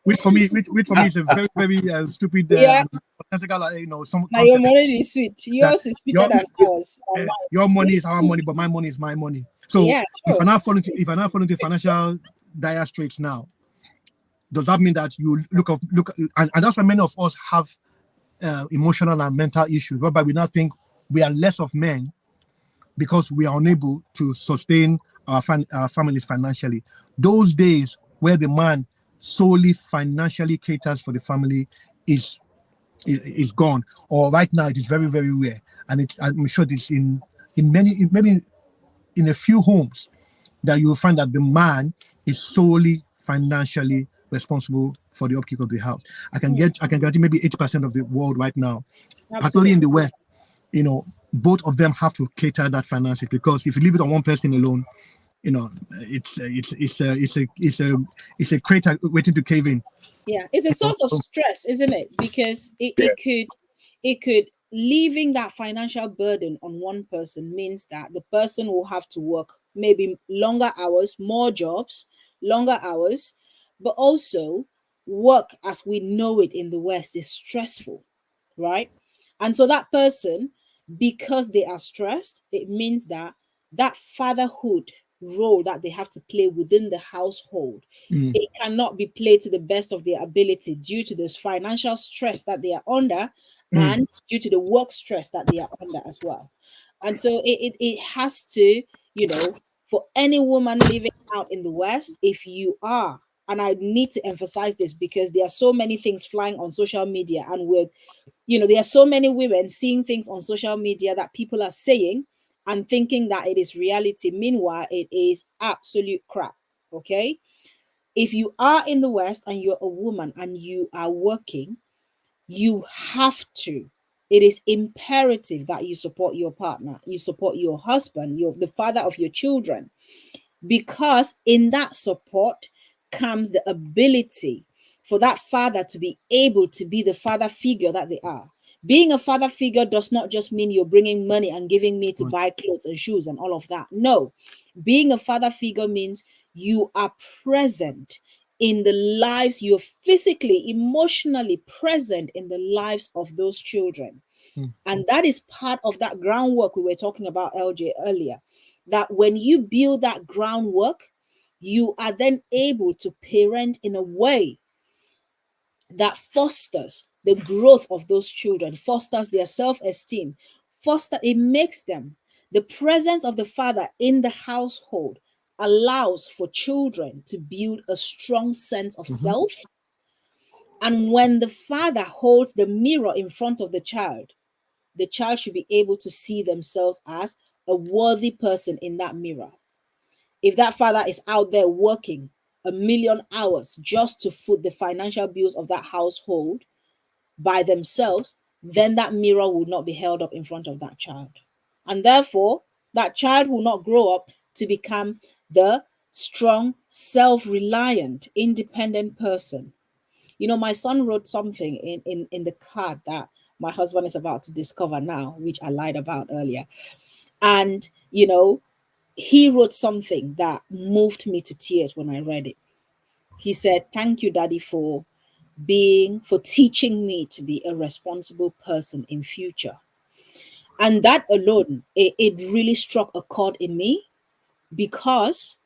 Which for me is a very very stupid Yeah. nonsensical, some Now your concept money is sweet. that Yours is sweeter your than ours. And your money is our mine. money, but my money is my money. So Yeah. if Sure. I'm not falling into financial dire straits now, does that mean that you look, and that's why many of us have emotional and mental issues, whereby we now think we are less of men because we are unable to sustain our families financially. Those days where the man solely financially caters for the family is gone, or right now it is very, very rare, and I'm sure it's in many, maybe in a few homes, that you will find that the man is solely financially responsible for the upkeep of the house. I can guarantee maybe 80% of the world right now, particularly in the West, both of them have to cater that finances, because if you leave it on one person alone, it's a crater waiting to cave in. Yeah, it's a source of stress, isn't it? Because it could leaving that financial burden on one person means that the person will have to work maybe longer hours, more jobs, longer hours, but also work as we know it in the West is stressful, right? And so that person, because they are stressed, it means that that fatherhood role that they have to play within the household, it cannot be played to the best of their ability due to this financial stress that they are under and due to the work stress that they are under as well. And so it has to, for any woman living out in the West, if you are, and I need to emphasize this because there are so many things flying on social media, and with, there are so many women seeing things on social media that people are saying and thinking that it is reality. Meanwhile, it is absolute crap. Okay. If you are in the West and you're a woman and you are working, you have to. It is imperative that you support your partner, you support your husband, the father of your children, because in that support comes the ability for that father to be able to be the father figure that they are. Being a father figure does not just mean you're bringing money and giving me to buy clothes and shoes and all of that. No, being a father figure means you are present in the lives, you're physically, emotionally present in the lives of those children. And that is part of that groundwork we were talking about, LJ, earlier. That when you build that groundwork, you are then able to parent in a way that fosters the growth of those children, fosters their self-esteem, it makes them, the presence of the father in the household allows for children to build a strong sense of self. And when the father holds the mirror in front of the child should be able to see themselves as a worthy person in that mirror. If that father is out there working 1,000,000 hours just to foot the financial bills of that household by themselves, then that mirror will not be held up in front of that child. And therefore, that child will not grow up to become the strong, self-reliant, independent person. My son wrote something in the card that my husband is about to discover now, which I lied about earlier. And, he wrote something that moved me to tears when I read it. He said, "Thank you, Daddy, for teaching me to be a responsible person in future." And that alone, it really struck a chord in me, because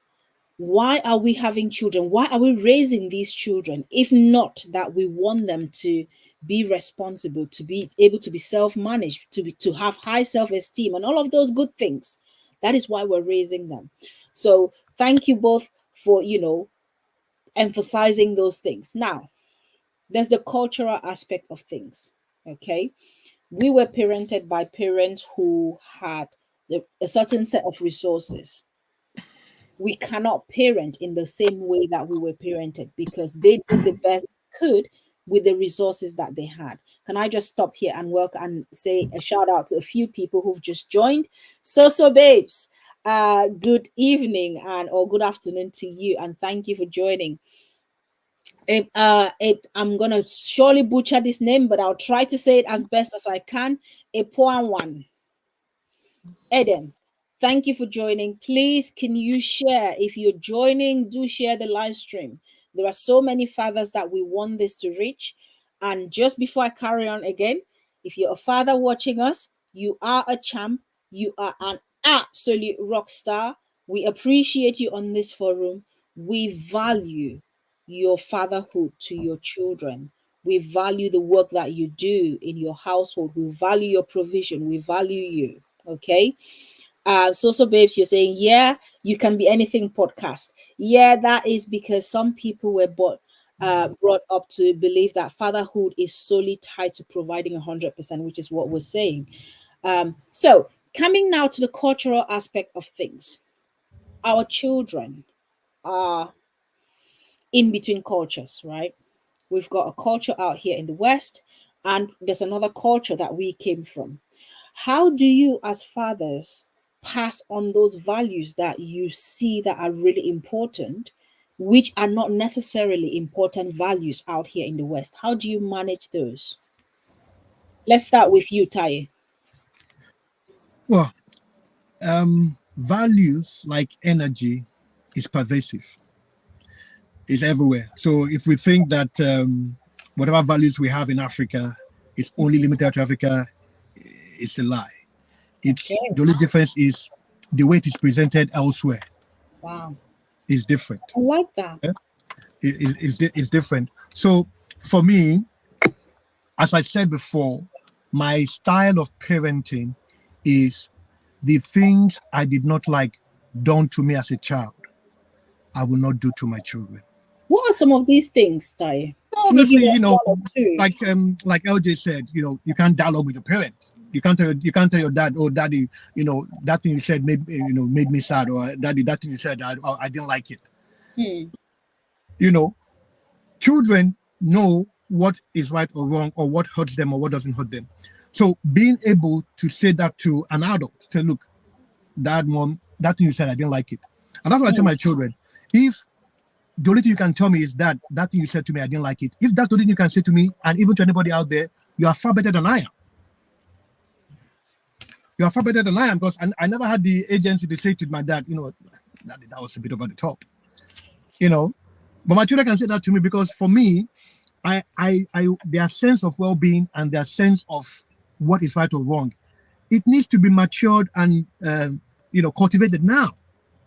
why are we having children? Why are we raising these children if not that we want them to be responsible, to be able to be self-managed, to have high self-esteem and all of those good things? That is why we're raising them. So thank you both for, emphasizing those things. Now, there's the cultural aspect of things. Okay. We were parented by parents who had a certain set of resources. We cannot parent in the same way that we were parented because they did the best they could with the resources that they had. Can I just stop here and say a shout out to a few people who've just joined? So babes, good evening or good afternoon to you, and thank you for joining. I'm gonna surely butcher this name, but I'll try to say it as best as I can. One. Eden, thank you for joining. Please, can you share? If you're joining, do share the live stream. There are so many fathers that we want this to reach. And just before I carry on again, if you're a father watching us, you are a champ. You are an absolute rock star. We appreciate you on this forum. We value your fatherhood to your children. We value the work that you do in your household. We value your provision. We value you. Okay. So babes, you're saying, yeah, you can be anything podcast. Yeah, that is because some people were brought up to believe that fatherhood is solely tied to providing 100%, which is what we're saying. So coming now to the cultural aspect of things, our children are in between cultures, right? We've got a culture out here in the West, and there's another culture that we came from. How do you, as fathers, pass on those values that you see that are really important, which are not necessarily important values out here in the West? How do you manage those? Let's start with you, Tai. Well, values like energy is pervasive. It's everywhere. So if we think that whatever values we have in Africa is only limited to Africa, it's a lie. It's Okay. the only difference is the way it is presented elsewhere Wow. is different. I like that. Yeah? It's different. So for me, as I said before, my style of parenting is the things I did not like done to me as a child, I will not do to my children. What are some of these things, Tai? Can you Obviously, give us one or two? like LJ said, you can't dialogue with your parent. You can't tell your dad, oh daddy, that thing you said made me sad, or daddy, that thing you said, I didn't like it. Hmm. Children know what is right or wrong, or what hurts them or what doesn't hurt them. So being able to say that to an adult, say, look, dad, mom, that thing you said, I didn't like it. And that's what I tell my children. If the only thing you can tell me is that thing you said to me, I didn't like it. If that's the only thing you can say to me, and even to anybody out there, you are far better than I am. You are far better than I am, because I never had the agency to say to my dad, Daddy, that was a bit over the top. But my children can say that to me, because for me, their sense of well-being and their sense of what is right or wrong, it needs to be matured and cultivated now.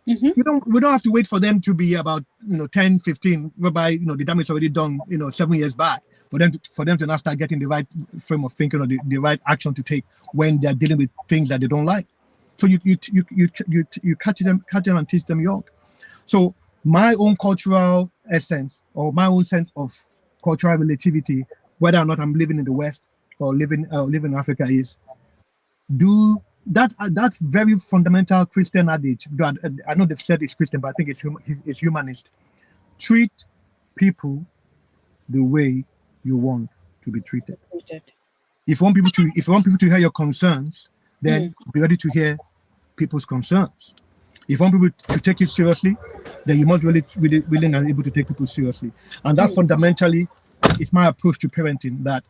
Mhm. We don't have to wait for them to be about 10, 15, whereby the damage is already done 7 years back, for them to now start getting the right frame of thinking, or the right action to take when they're dealing with things that they don't like. So you catch them and teach them young. So my own cultural essence, or my own sense of cultural relativity, whether or not I'm living in the West or living in Africa, is do that very fundamental Christian adage. I know they've said it's Christian, but I think it's humanist. Treat people the way you want to be treated. If you want people to hear your concerns, then be ready to hear people's concerns. If you want people to take you seriously, then you must really willing and able to take people seriously. And that fundamentally is my approach to parenting, that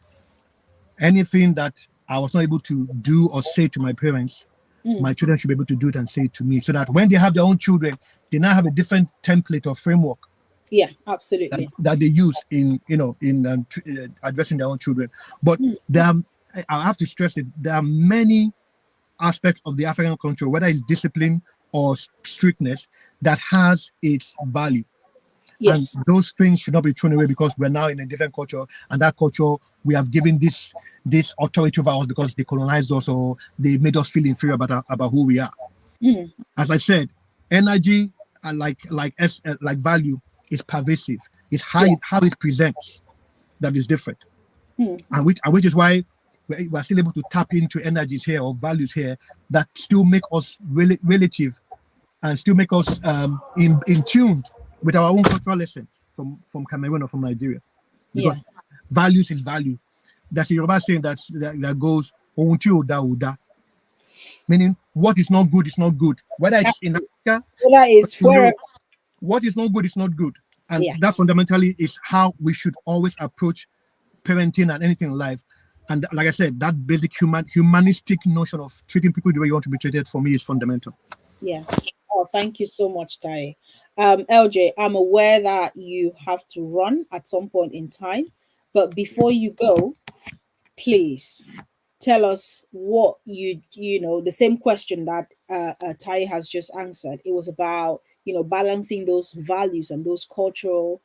anything that I was not able to do or say to my parents, my children should be able to do it and say it to me, so that when they have their own children, they now have a different template or framework. Yeah, absolutely. That they use in addressing their own children. But I have to stress it. There are many aspects of the African culture, whether it's discipline or strictness, that has its value. Yes. And those things should not be thrown away, because we're now in a different culture, and that culture, we have given this authority over us because they colonized us, or they made us feel inferior about who we are. As I said, energy and like value is pervasive. It's how it presents that is different, and which is why we're still able to tap into energies here, or values here, that still make us relative, and still make us in tune with our own cultural essence from Cameroon or from Nigeria. Because values is value. That's a Yoruba saying that goes "Ohun tí ò dá ò dá," meaning what is not good is not good. Whether it's in Africa, that is where what is not good is not good. And that fundamentally is how we should always approach parenting and anything in life. And like I said, that basic humanistic notion of treating people the way you want to be treated, for me, is fundamental. Yeah. Oh, thank you so much, Tai. LJ, I'm aware that you have to run at some point in time, but before you go, please tell us what the same question that Tai has just answered. It was about balancing those values and those cultural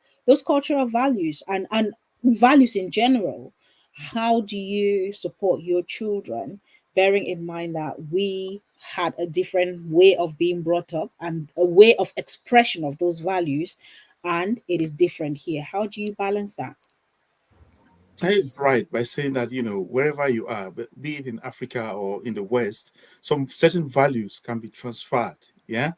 values, and values in general, how do you support your children, bearing in mind that we had a different way of being brought up and a way of expression of those values, and it is different here? How do you balance that? That is right by saying that, wherever you are, be it in Africa or in the West, some certain values can be transferred. Yeah.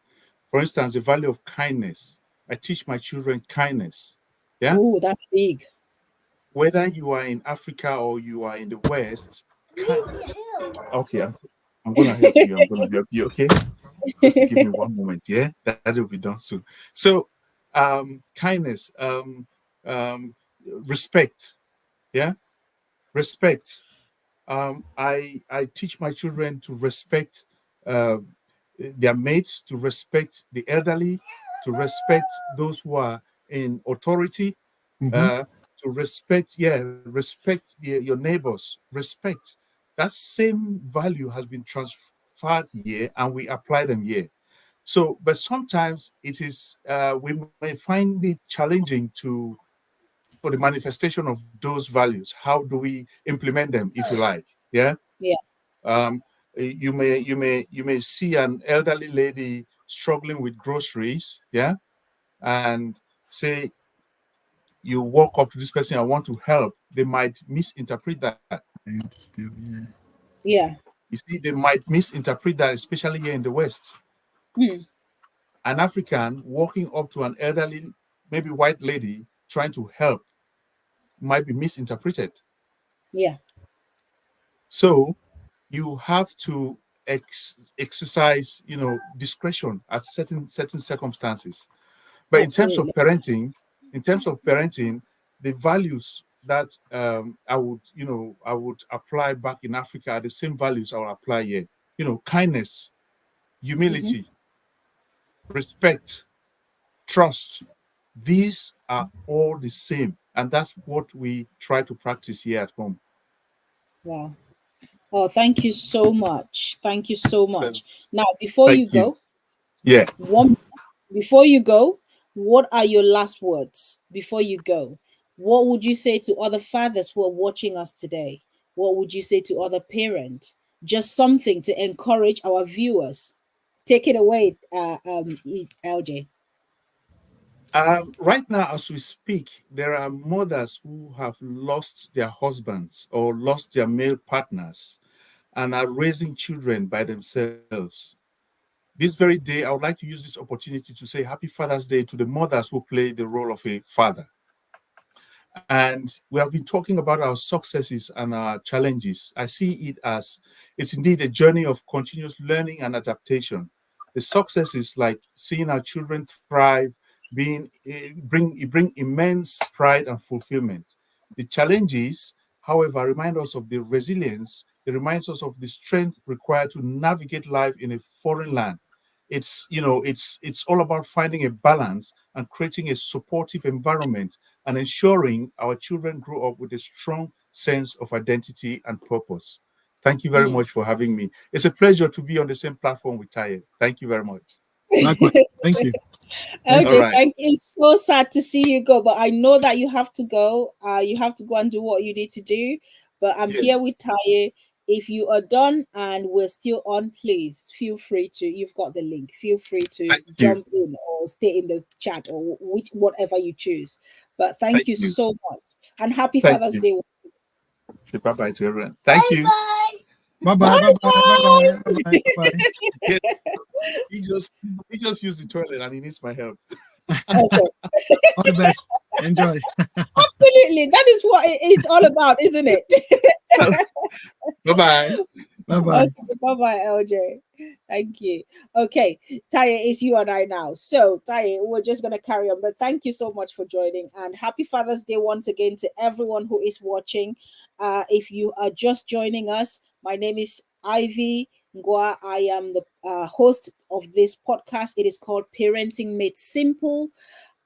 For instance, the value of kindness. I teach my children kindness. Yeah. Oh, that's big. Whether you are in Africa or you are in the West, okay, I'm going to help you. I'm going to help you. Okay. Just give me one moment. Yeah. That will be done soon. So, kindness, um, respect. Yeah. Respect. I teach my children to respect uh, their mates, to respect the elderly, to respect those who are in authority, Mm-hmm. uh, to respect your neighbors. Respect. That same value has been transferred here, and we apply them here. So, but sometimes it is we may find it challenging to for the manifestation of those values. How do we implement them, if you like? Yeah. Yeah. Um, you may see an elderly lady struggling with groceries. Yeah, and say you walk up to this person, I want to help. They might misinterpret that. Still, yeah. Yeah. You see, they might misinterpret that, especially here in the West. Hmm. An African walking up to an elderly, maybe white lady, trying to help might be misinterpreted. Yeah. So you have to exercise, discretion at certain circumstances. But Absolutely. in terms of parenting, the values that I would apply back in Africa are the same values I will apply here. Kindness, Hmm. humility, respect, trust. These are all the same, and that's what we try to practice here at home. Wow. Oh, thank you so much. Thank you so Well, much. Now, before thank you you. go, Yeah. one before you go, what are your last words before you go? What would you say to other fathers who are watching us today? What would you say to other parents? Just something to encourage our viewers. Take it away, LJ. Right now, as we speak, there are mothers who have lost their husbands or lost their male partners and are raising children by themselves. This very day, I would like to use this opportunity to say Happy Father's Day to the mothers who play the role of a father. And we have been talking about our successes and our challenges. I see it as it's indeed a journey of continuous learning and adaptation. The successes like seeing our children thrive, bring immense pride and fulfillment. The challenges, however, remind us of the resilience. It reminds us of the strength required to navigate life in a foreign land. It's all about finding a balance and creating a supportive environment and ensuring our children grow up with a strong sense of identity and purpose. Thank you very Mm. much for having me. It's a pleasure to be on the same platform with Taye. Thank you very much. Likewise. Thank you. Thank All you. LJ, right. thank you. It's so sad to see you go, but I know that you have to go. You have to go and do what you need to do. But I'm here Yes. with Taye. If you are done and we're still on, please feel free to. You've got the link. Feel free to Thank you. jump in or stay in the chat or which whatever you choose. But thank Thank you you. so much and happy Thank Father's you. Day. Bye bye to everyone. Thank you. Bye bye. Bye Bye bye. Bye bye. bye. Bye bye. Bye Yeah, he just used the toilet and he needs my help. bye. Okay, All the best. Enjoy. absolutely. That is what it's all about, isn't it? Bye bye. Bye bye. Okay, bye bye, LJ. Thank you. Okay, Taye, it's you and I now. So, Taye, we're just going to carry on, but thank you so much for joining and happy Father's Day once again to everyone who is watching. If you are just joining us, my name is Ivy Ngwa. I am the host of this podcast. It is called Parenting Made Simple,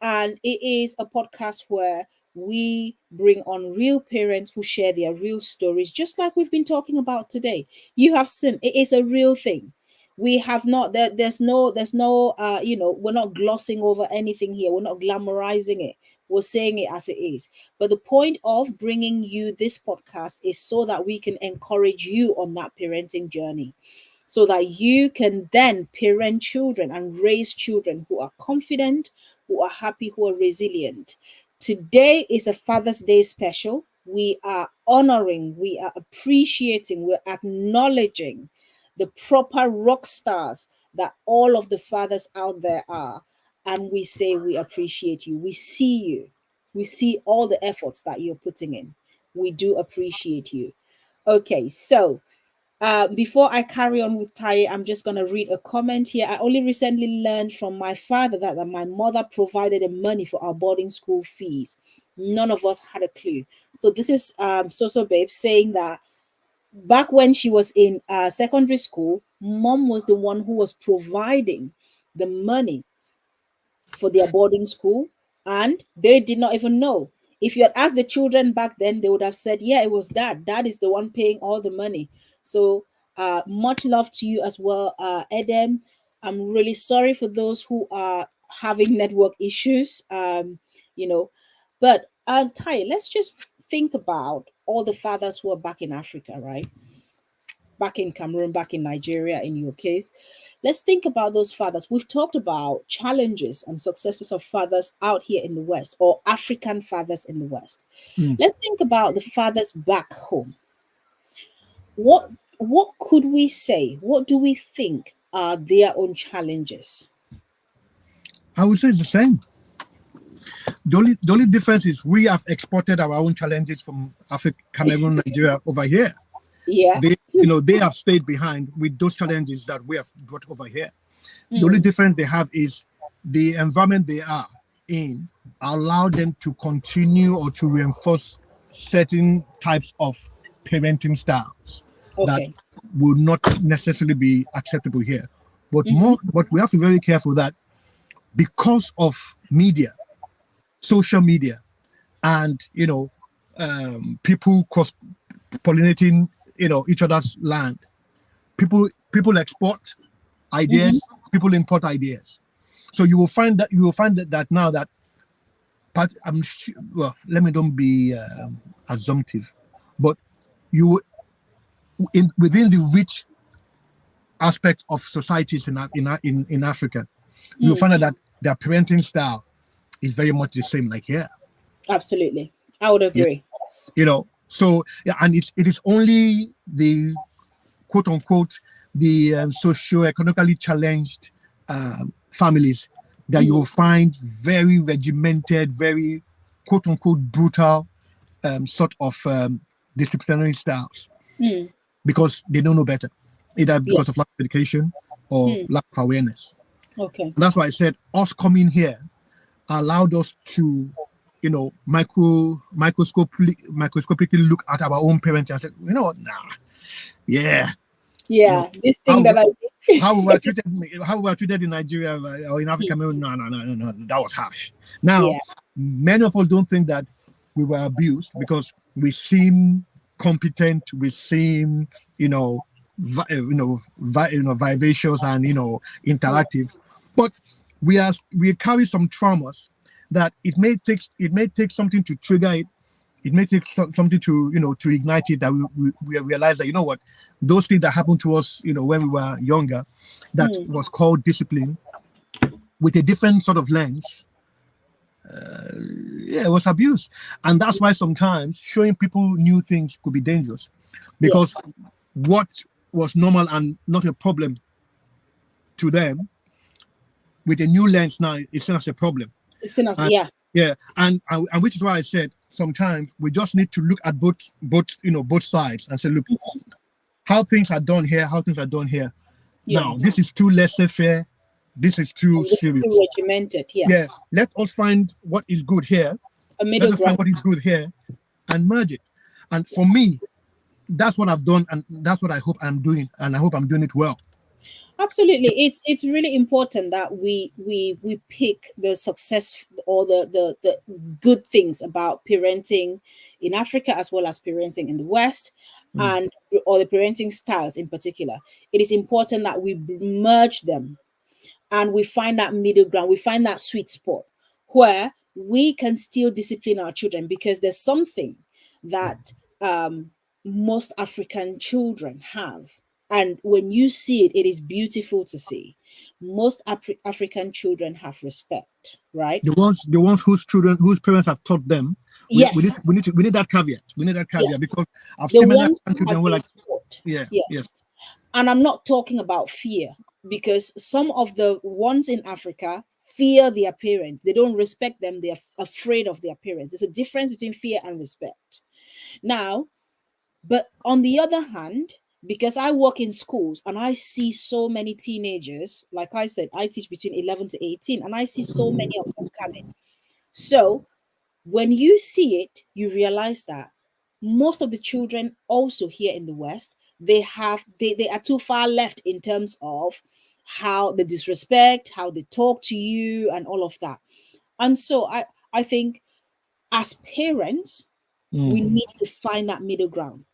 and it is a podcast where we bring on real parents who share their real stories, just like we've been talking about today. You have seen it is a real thing. We have not there's no we're not glossing over anything here. We're not glamorizing it. We're saying it as it is. But the point of bringing you this podcast is so that we can encourage you on that parenting journey, so that you can then parent children and raise children who are confident, who are happy, who are resilient. Today is a Father's Day special. We are honoring, we are appreciating, we're acknowledging the proper rock stars that all of the fathers out there are. And we say we appreciate you. We see you. We see all the efforts that you're putting in. We do appreciate you. Okay, so before I carry on with Tai, I'm just going to read a comment here. I only recently learned from my father that my mother provided the money for our boarding school fees. None of us had a clue. So this is So Babe saying that back when she was in secondary school, mom was the one who was providing the money for their boarding school, and they did not even know. If you had asked the children back then, they would have said, yeah, it was dad. Dad is the one paying all the money. So much love to you as well, Edem. I'm really sorry for those who are having network issues, you know. But Tai, let's just think about all the fathers who are back in Africa, right? Back in Cameroon, back in Nigeria, in your case. Let's think about those fathers. We've talked about challenges and successes of fathers out here in the West, or African fathers in the West. Let's think about the fathers back home. What could we say? What do we think are their own challenges? I would say it's the same. The only difference is we have exported our own challenges from Africa, Cameroon, Nigeria over here. Yeah. They have stayed behind with those challenges that we have brought over here. The only difference they have is the environment they are in allow them to continue or to reinforce certain types of parenting styles that will not necessarily be acceptable here. But but we have to be very careful that because of media, social media, and people cross-pollinating each other's land, people export ideas, people import ideas. So you will find that now that part, well, let me don't be assumptive, but within the rich aspect of societies in Africa, you will find out that their parenting style is very much the same like here. Absolutely, I would agree. So yeah, and it is only the quote unquote the socio-economically challenged families that you will find very regimented, very quote unquote brutal sort of disciplinary styles, because they don't know better, either because of lack of education or lack of awareness. Okay. And that's why I said us coming here allowed us to, microscopically look at our own parents and say, this thing that I did. how we were treated in Nigeria or in Africa, no, that was harsh. Now, many of us don't think that we were abused because we seem competent, we seem, vivacious and interactive, but we carry some traumas that it may take something to trigger it. It may take something to to ignite it, that we realize that those things that happened to us when we were younger, that was called discipline, with a different sort of lens, it was abuse. And that's why sometimes showing people new things could be dangerous, because what was normal and not a problem to them, with a new lens now, it's seen as a problem. It's seen as, and which is why I said sometimes we just need to look at both sides and say, look, how things are done here, how things are done here. Now, this is too laissez-faire, this is too serious, too regimented. Let us find what is good here, a middle let us find what is good here and merge it. And for me, that's what I've done, and that's what I hope I'm doing, and I hope I'm doing it well. Absolutely, it's really important that we pick the success or the good things about parenting in Africa as well as parenting in the West, or the parenting styles in particular. It is important that we merge them and we find that middle ground, we find that sweet spot where we can still discipline our children, because there's something that most African children have. And when you see it, it is beautiful to see. Most African children have respect, right? The ones whose parents have taught them. Yes. We need that caveat. We need that caveat, Yes. because I've The seen many ones African children who who have like, been taught. yeah, Yes. yeah. And I'm not talking about fear, because some of the ones in Africa fear their parents. They don't respect them. They're afraid of their parents. There's a difference between fear and respect. Now, but on the other hand, because I work in schools and I see so many teenagers, like I said, I teach between 11 to 18, and I see so many of them coming. So when you see it, you realize that most of the children also here in the West, they are too far left in terms of how they disrespect, how they talk to you, and all of that. And so I think as parents, we need to find that middle ground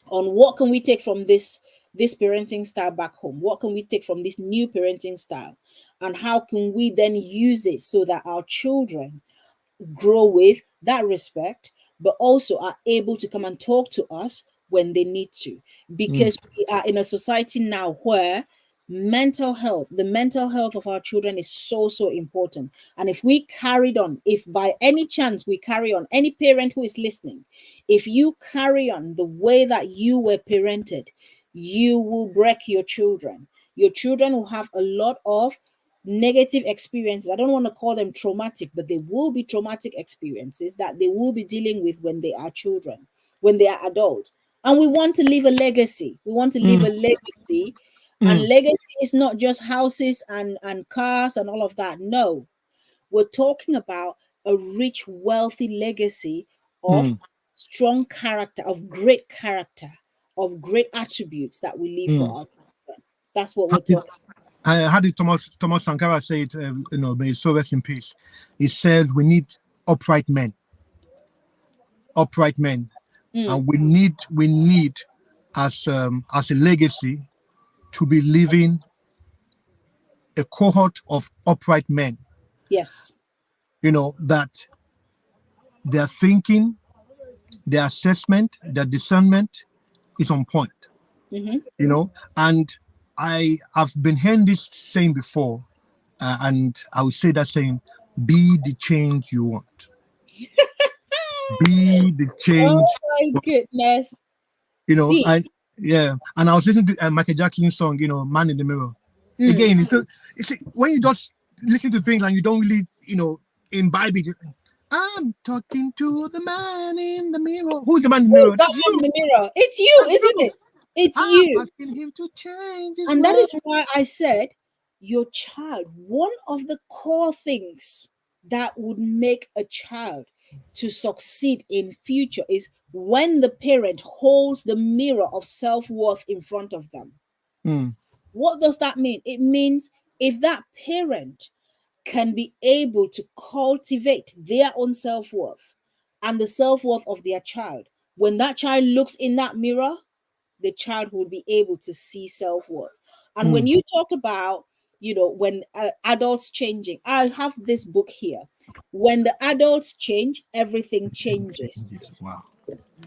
on what can we take from this parenting style back home, what can we take from this new parenting style, and how can we then use it so that our children grow with that respect, but also are able to come and talk to us when they need to. Because we are in a society now where the mental health of our children is so important. And if we carried on, if by any chance we carry on, any parent who is listening, if you carry on the way that you were parented, you will break your children. Your children will have a lot of negative experiences. I don't want to call them traumatic, but they will be traumatic experiences that they will be dealing with when they are children, when they are adults. And we want to leave a legacy. We want to leave a legacy. And legacy is not just houses and cars and all of that. No, we're talking about a rich, wealthy legacy of strong character, of great attributes that we leave for our children. That's what we're talking about. How did Thomas Sankara say it? May his soul rest in peace. He says we need upright men, and we need as a legacy to be leaving a cohort of upright men. Yes. That their thinking, their assessment, their discernment is on point. And I have been hearing this saying before, and I would say that saying, be the change you want. Be the change. Oh my goodness. And I was listening to Michael Jackson's song, Man in the Mirror. Again, it's when you just listen to things and you don't really, imbibe it. I'm talking to the man in the mirror. Who's the man in the mirror? Who's that man in the mirror? It's you, isn't it? It's you. Asking him to change his and that ways. is why I said your child, one of the core things that would make a child to succeed in future is when the parent holds the mirror of self-worth in front of them. What does that mean? It means if that parent can be able to cultivate their own self-worth and the self-worth of their child, when that child looks in that mirror, the child will be able to see self-worth. And when you talk about, when adults changing, I have this book here. When the adults change, everything changes. Wow.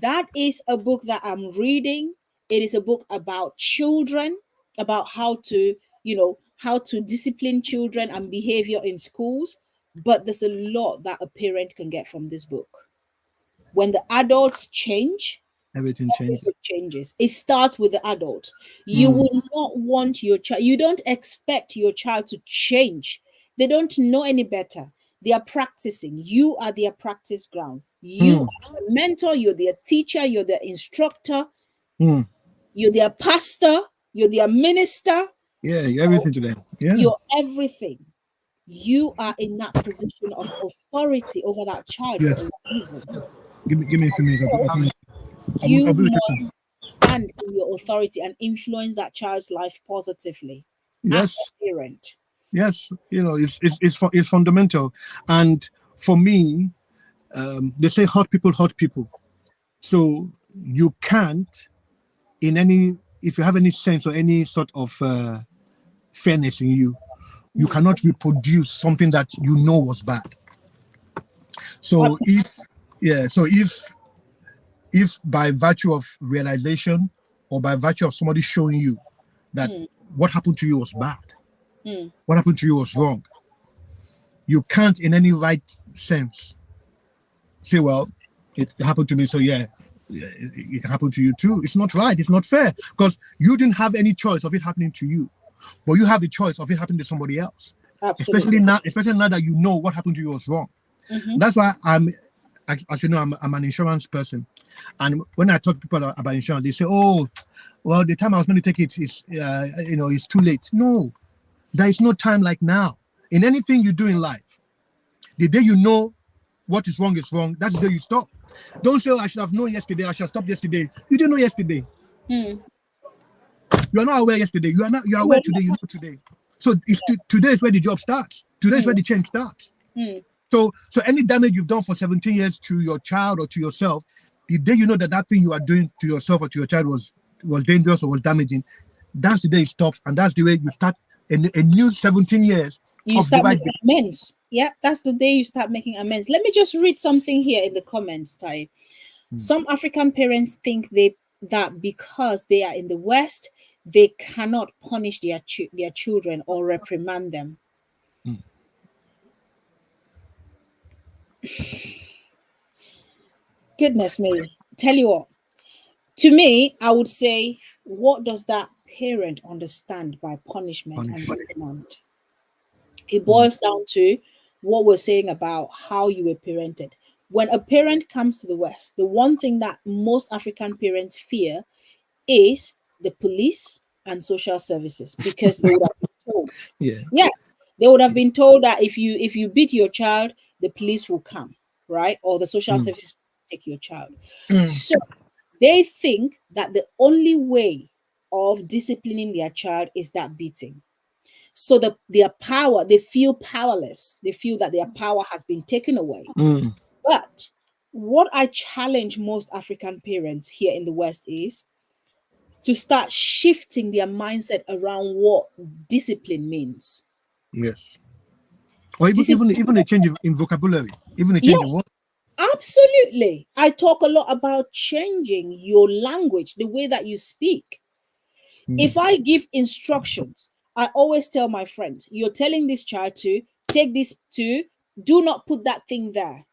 That is a book that I'm reading. It is a book about children, about how to discipline children and behavior in schools. But there's a lot that a parent can get from this book. When the adults change, everything changes. It starts with the adult. You will not want your child, you don't expect your child to change. They don't know any better. They are practicing. You are their practice ground. You are the mentor, you're their teacher, you're their instructor, you're their pastor, you're their minister. Yeah, you're everything to them. Yeah. You're everything. You are in that position of authority over that child for a reason. Give me a few minutes. You must stand in your authority and influence that child's life positively as a parent. Yes, it's fundamental. And for me, they say hurt people. So you can't, if you have any sense or any sort of fairness in you, you cannot reproduce something that you know was bad. So if by virtue of realization or by virtue of somebody showing you that what happened to you was bad, what happened to you was wrong, you can't in any right sense say, well, it happened to me, so yeah, it can happen to you too. It's not right. It's not fair, because you didn't have any choice of it happening to you, but you have the choice of it happening to somebody else. Absolutely. Especially now that you know what happened to you was wrong. That's why as you know, I'm an insurance person, and when I talk to people about insurance, they say, "Oh, well, the time I was going to take it is, it's too late." No, there is no time like now. In anything you do in life, the day you know what is wrong, that's the day you stop. Don't say, "Oh, I should have known yesterday. I should have stopped yesterday." You didn't know yesterday. You are not aware yesterday. You are aware today. You know today. So today is where the job starts. Today is where the change starts. So any damage you've done for 17 years to your child or to yourself, the day you know that thing you are doing to yourself or to your child was dangerous or was damaging, that's the day it stops, and that's the way you start a new 17 years. You start making amends. Yeah, that's the day you start making amends. Let me just read something here in the comments, Tai. Some African parents think that because they are in the West, they cannot punish their children or reprimand them. Goodness me. Tell you what. To me, I would say, what does that parent understand by punishment and reprimand? It boils down to what we're saying about how you were parented. When a parent comes to the West, the one thing that most African parents fear is the police and social services, because they would have been told. Yes, they would have been told that if you beat your child, the police will come, right? Or the social services will take your child. So they think that the only way of disciplining their child is that beating. So their power, they feel powerless. They feel that their power has been taken away. But what I challenge most African parents here in the West is to start shifting their mindset around what discipline means. Yes. Or even a change in vocabulary, even a change in what. Absolutely. I talk a lot about changing your language, the way that you speak. If I give instructions, I always tell my friends, you're telling this child to take this to, do not put that thing there.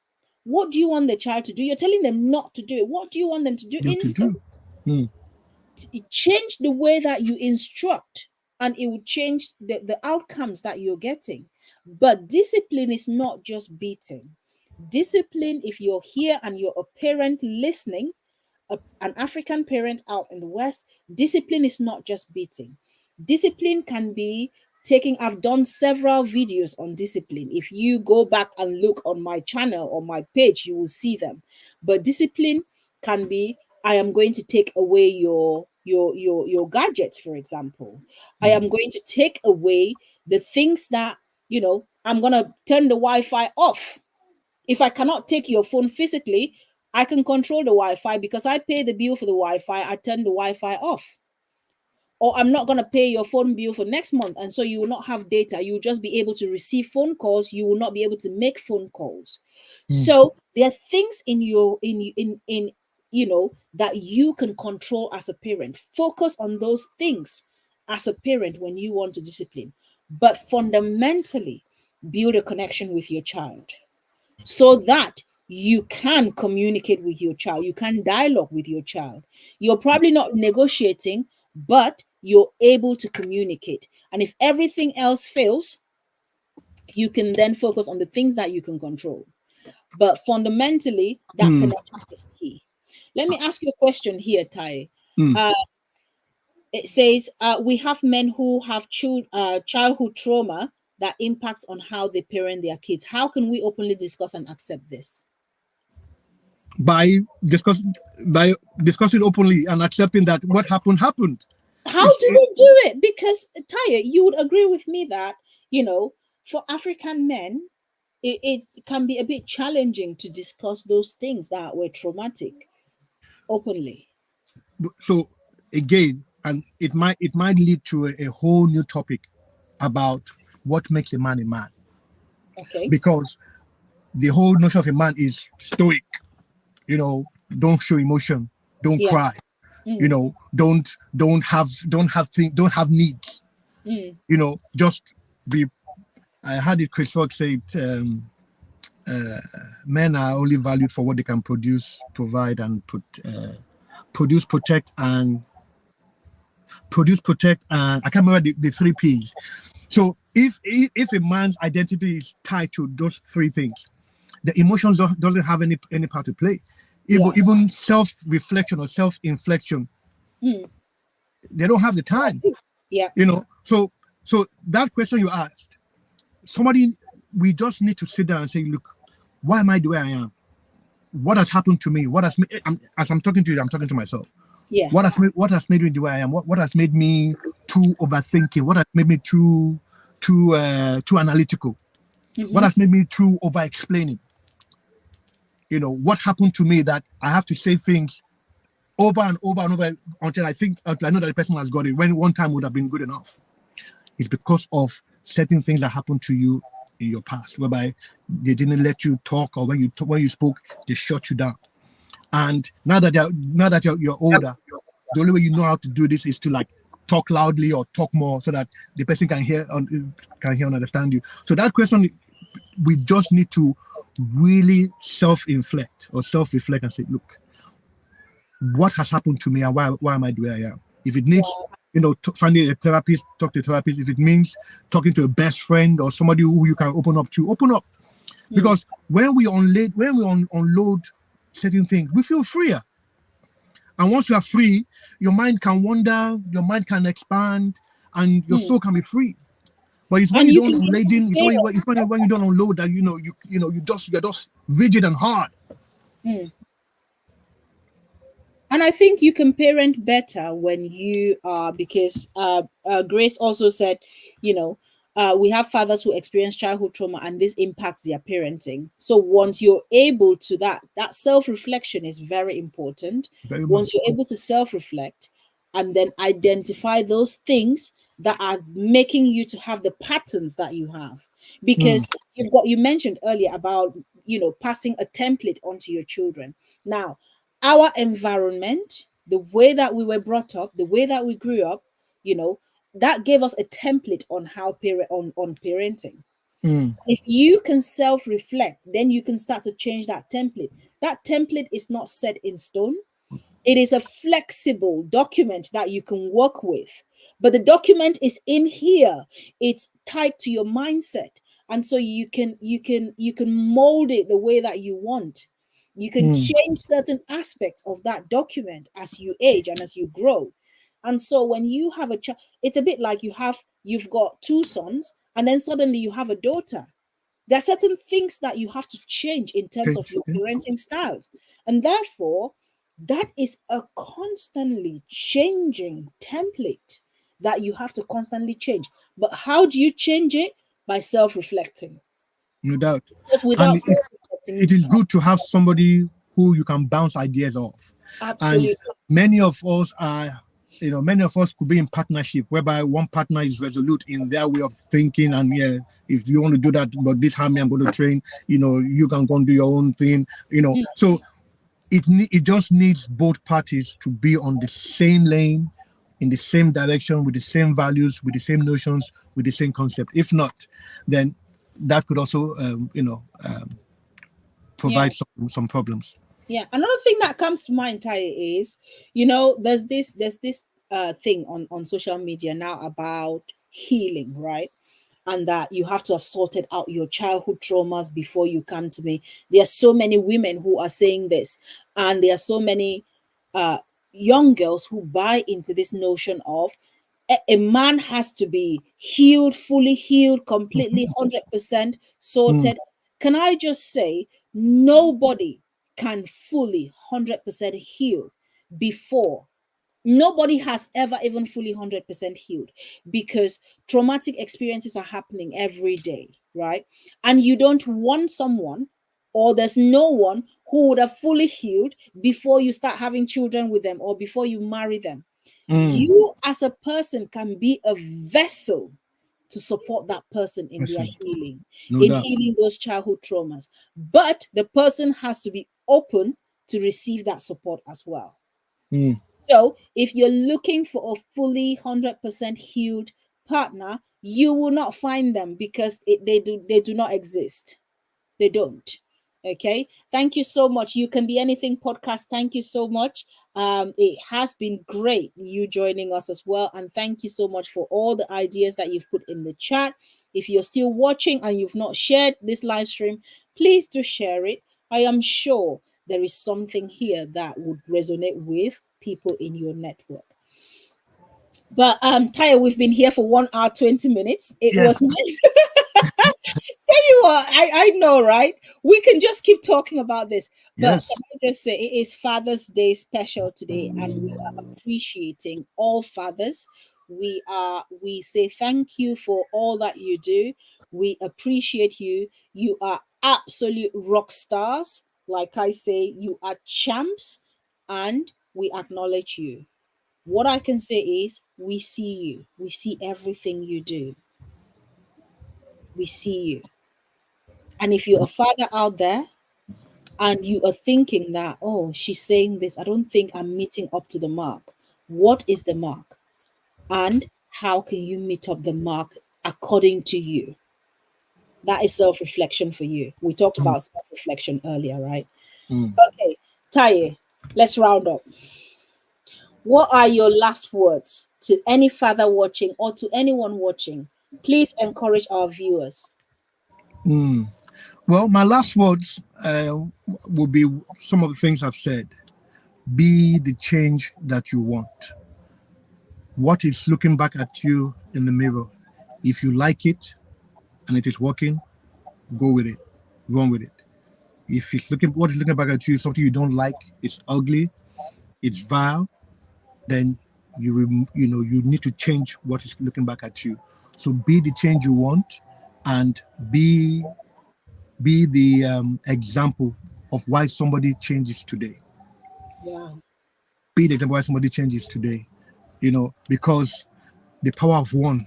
What do you want the child to do? You're telling them not to do it. What do you want them to do instead? Change the way that you instruct, and it will change the outcomes that you're getting. But discipline is not just beating. Discipline, if you're here and you're a parent listening, an African parent out in the West, discipline is not just beating. Discipline can be taking, I've done several videos on discipline. If you go back and look on my channel or my page, you will see them. But discipline can be, I am going to take away your gadgets, for example. I am going to take away the things that, I'm going to turn the Wi-Fi off. If I cannot take your phone physically, I can control the Wi-Fi because I pay the bill for the Wi-Fi. I turn the Wi-Fi off. Or I'm not going to pay your phone bill for next month. And so you will not have data. You will just be able to receive phone calls. You will not be able to make phone calls. So there are things in that you can control as a parent. Focus on those things as a parent when you want to discipline. But fundamentally, build a connection with your child so that you can communicate with your child. You can dialogue with your child. You're probably not negotiating, but you're able to communicate. And if everything else fails, you can then focus on the things that you can control. But fundamentally, that connection is key. Let me ask you a question here, Tai. It says, we have men who have childhood trauma that impacts on how they parent their kids. How can we openly discuss and accept this? By discussing openly and accepting that what happened. How do we do it? Because Taya, you would agree with me that, for African men, it can be a bit challenging to discuss those things that were traumatic openly. So again, and it might lead to a whole new topic about what makes a man a man. Okay. Because the whole notion of a man is stoic. Don't show emotion, don't Yeah. cry. Don't have needs. Just be. I had it. Chris Fox say it. Men are only valued for what they can produce, provide, and produce, protect, and I can't remember the 3 P's. So if a man's identity is tied to those 3 things, the emotions doesn't have any part to play. Even self-reflection or self-inflection, they don't have the time. Yeah. So that question you asked, we just need to sit down and say, look, why am I the way I am? What has happened to me? As I'm talking to you, I'm talking to myself. Yeah. What has made me the way I am? What has made me too overthinking? What has made me too analytical? What has made me too over-explaining? What happened to me that I have to say things over and over and over until I know that the person has got it, when one time would have been good enough? It's because of certain things that happened to you in your past, whereby they didn't let you talk, or when you spoke, they shut you down. And now that you're older, the only way you know how to do this is to like talk loudly or talk more, so that the person can hear and understand you. So that question, we just need to really self-reflect and say, look, what has happened to me, and why am I the way I am? If it needs, finding a therapist, talk to a therapist. If it means talking to a best friend or somebody who you can open up to, open up. Because when we unload certain things, we feel freer. And once you are free, your mind can wander, your mind can expand, and your soul can be free. But it's when you don't unload, it's when you don't unload that you're just rigid and hard. And I think you can parent better when you are, because Grace also said, we have fathers who experience childhood trauma and this impacts their parenting. So once you're able to that self-reflection is very important. Once you're able to self-reflect and then identify those things that are making you to have the patterns that you have, because you mentioned earlier about, passing a template onto your children. Now, our environment, the way that we were brought up, the way that we grew up, that gave us a template on how on parenting. If you can self-reflect, then you can start to change that template. That template is not set in stone. It is a flexible document that you can work with. But the document is in here. It's tied to your mindset. And so you can mold it the way that you want. You can change certain aspects of that document as you age and as you grow. And so when you have a child, it's a bit like you've got 2 sons and then suddenly you have a daughter. There are certain things that you have to change in terms of your parenting styles. And therefore, that is a constantly changing template that you have to constantly change. But how do you change it? By self-reflecting. No doubt. Because without self-reflecting, it is good to have somebody who you can bounce ideas off. Absolutely. And many of us could be in partnership, whereby one partner is resolute in their way of thinking, and if you want to do that, but this how I'm going to train, you can go and do your own thing, So it just needs both parties to be on the same lane, in the same direction, with the same values, with the same notions, with the same concept. If not, then that could also provide some problems. Yeah. Another thing that comes to mind, Taye, is there's this thing on social media now about healing, right? And that you have to have sorted out your childhood traumas before you come to me. There are so many women who are saying this, and there are so many young girls who buy into this notion of a man has to be healed, fully healed, completely 100% sorted. Can I just say, nobody can fully 100% heal before. Nobody has ever even fully 100% healed, because traumatic experiences are happening every day, right? And you don't want someone, or there's no one who would have fully healed before you start having children with them or before you marry them. You as a person can be a vessel to support that person in their Listen, healing, no in doubt. healing those childhood traumas. But the person has to be open to receive that support as well. Mm, So if you're looking for a fully 100% healed partner, you will not find them because they do not exist. They don't. Okay, thank you so much. You Can Be Anything podcast, thank you so much. It has been great you joining us as well, and thank you so much for all the ideas that you've put in the chat. If you're still watching and you've not shared this live stream, please do share it. I am sure there is something here that would resonate with people in your network. But Taya, we've been here for 1 hour 20 minutes. It yes, was meant. Tell you what, I know, right? We can just keep talking about this. But yes. can I just say it is Father's Day special today, and we are appreciating all fathers. We say thank you for all that you do. We appreciate you. You are absolute rock stars. Like I say, you are champs, and we acknowledge you. What I can say is we see you. We see everything you do. We see you. And if you're a father out there and you are thinking that, oh, she's saying this, I don't think I'm meeting up to the mark. What is the mark? And how can you meet up the mark according to you? That is self reflection for you. We talked Mm, about self reflection earlier, right? mm. Okay, Taye, let's round up. What are your last words to any father watching or to anyone watching? Please encourage our viewers. Mm. Well, my last words will be some of the things I've said. Be the change that you want. What is looking back at you in the mirror? If you like it and it is working, go with it, run with it. If it's looking, what is looking back at you, something you don't like, it's ugly, it's vile, then you need to change what is looking back at you. So be the change you want, and be the example of why somebody changes today. Wow. Be the example why somebody changes today. Because the power of one.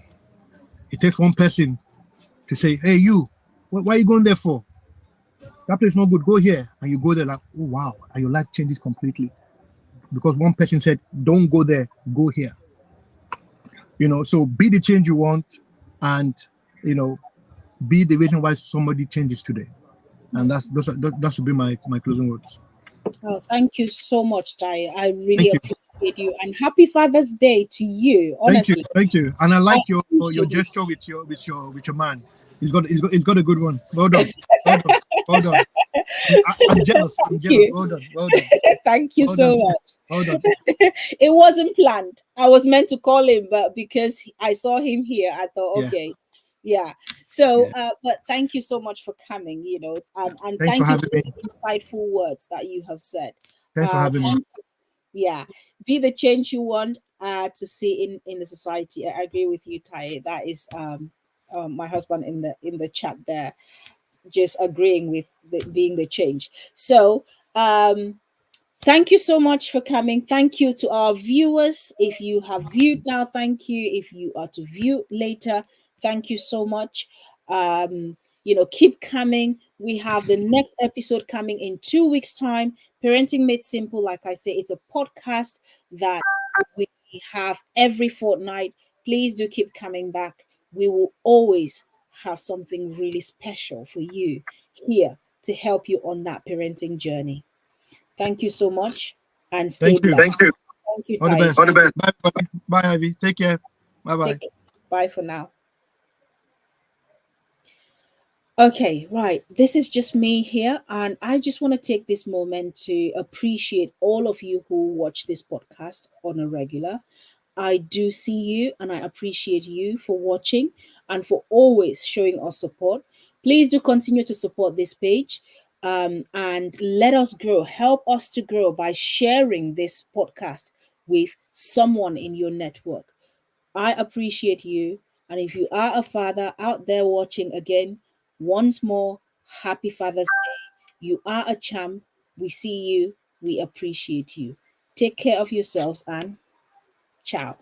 It takes one person to say, "Hey, you, why are you going there for? That place is not good. Go here." And you go there like, "Oh wow," and your life changes completely because one person said, "Don't go there. Go here." So be the change you want, and you know, be the reason why somebody changes today. And that should be my closing words. Oh, thank you so much, Jai. I really Thank you. appreciate you, and happy Father's Day to you. Thank you, Honestly, thank you, and I I like your appreciate you. gesture with your man. He's got a good one. Well done, well done, well done. I'm jealous. I'm Thank jealous. you. Well done, well done, Thank you well done, so much. well done. It wasn't planned. I was meant to call him, but because I saw him here, I thought, Yeah, okay, yeah. So, yeah. but thank you so much for coming. And Thanks for thank you having for me. those insightful words that you have said. Thanks for having me. Thank Yeah, be the change you want to see in the society. I agree with you, Tai. That is my husband in the chat there, just agreeing with being the change. So thank you so much for coming. Thank you to our viewers. If you have viewed now, thank you. If you are to view later, thank you so much. Keep coming. We have the next episode coming in 2 weeks' time. Parenting Made Simple, like I say, it's a podcast that we have every fortnight. Please do keep coming back. We will always have something really special for you here to help you on that parenting journey. Thank you so much and stay Thank you. blessed. Thank you, All the Tai. best. All the best. Bye, bye. Bye, Ivy. Take care. Bye, bye. Take care. Bye for now. Okay, right. This is just me here, and I just want to take this moment to appreciate all of you who watch this podcast on a regular. I do see you, and I appreciate you for watching and for always showing us support. Please do continue to support this page, and let us grow. Help us to grow by sharing this podcast with someone in your network. I appreciate you. And if you are a father out there watching again, once more, happy Father's Day. You are a champ. We see you. We appreciate you. Take care of yourselves and ciao.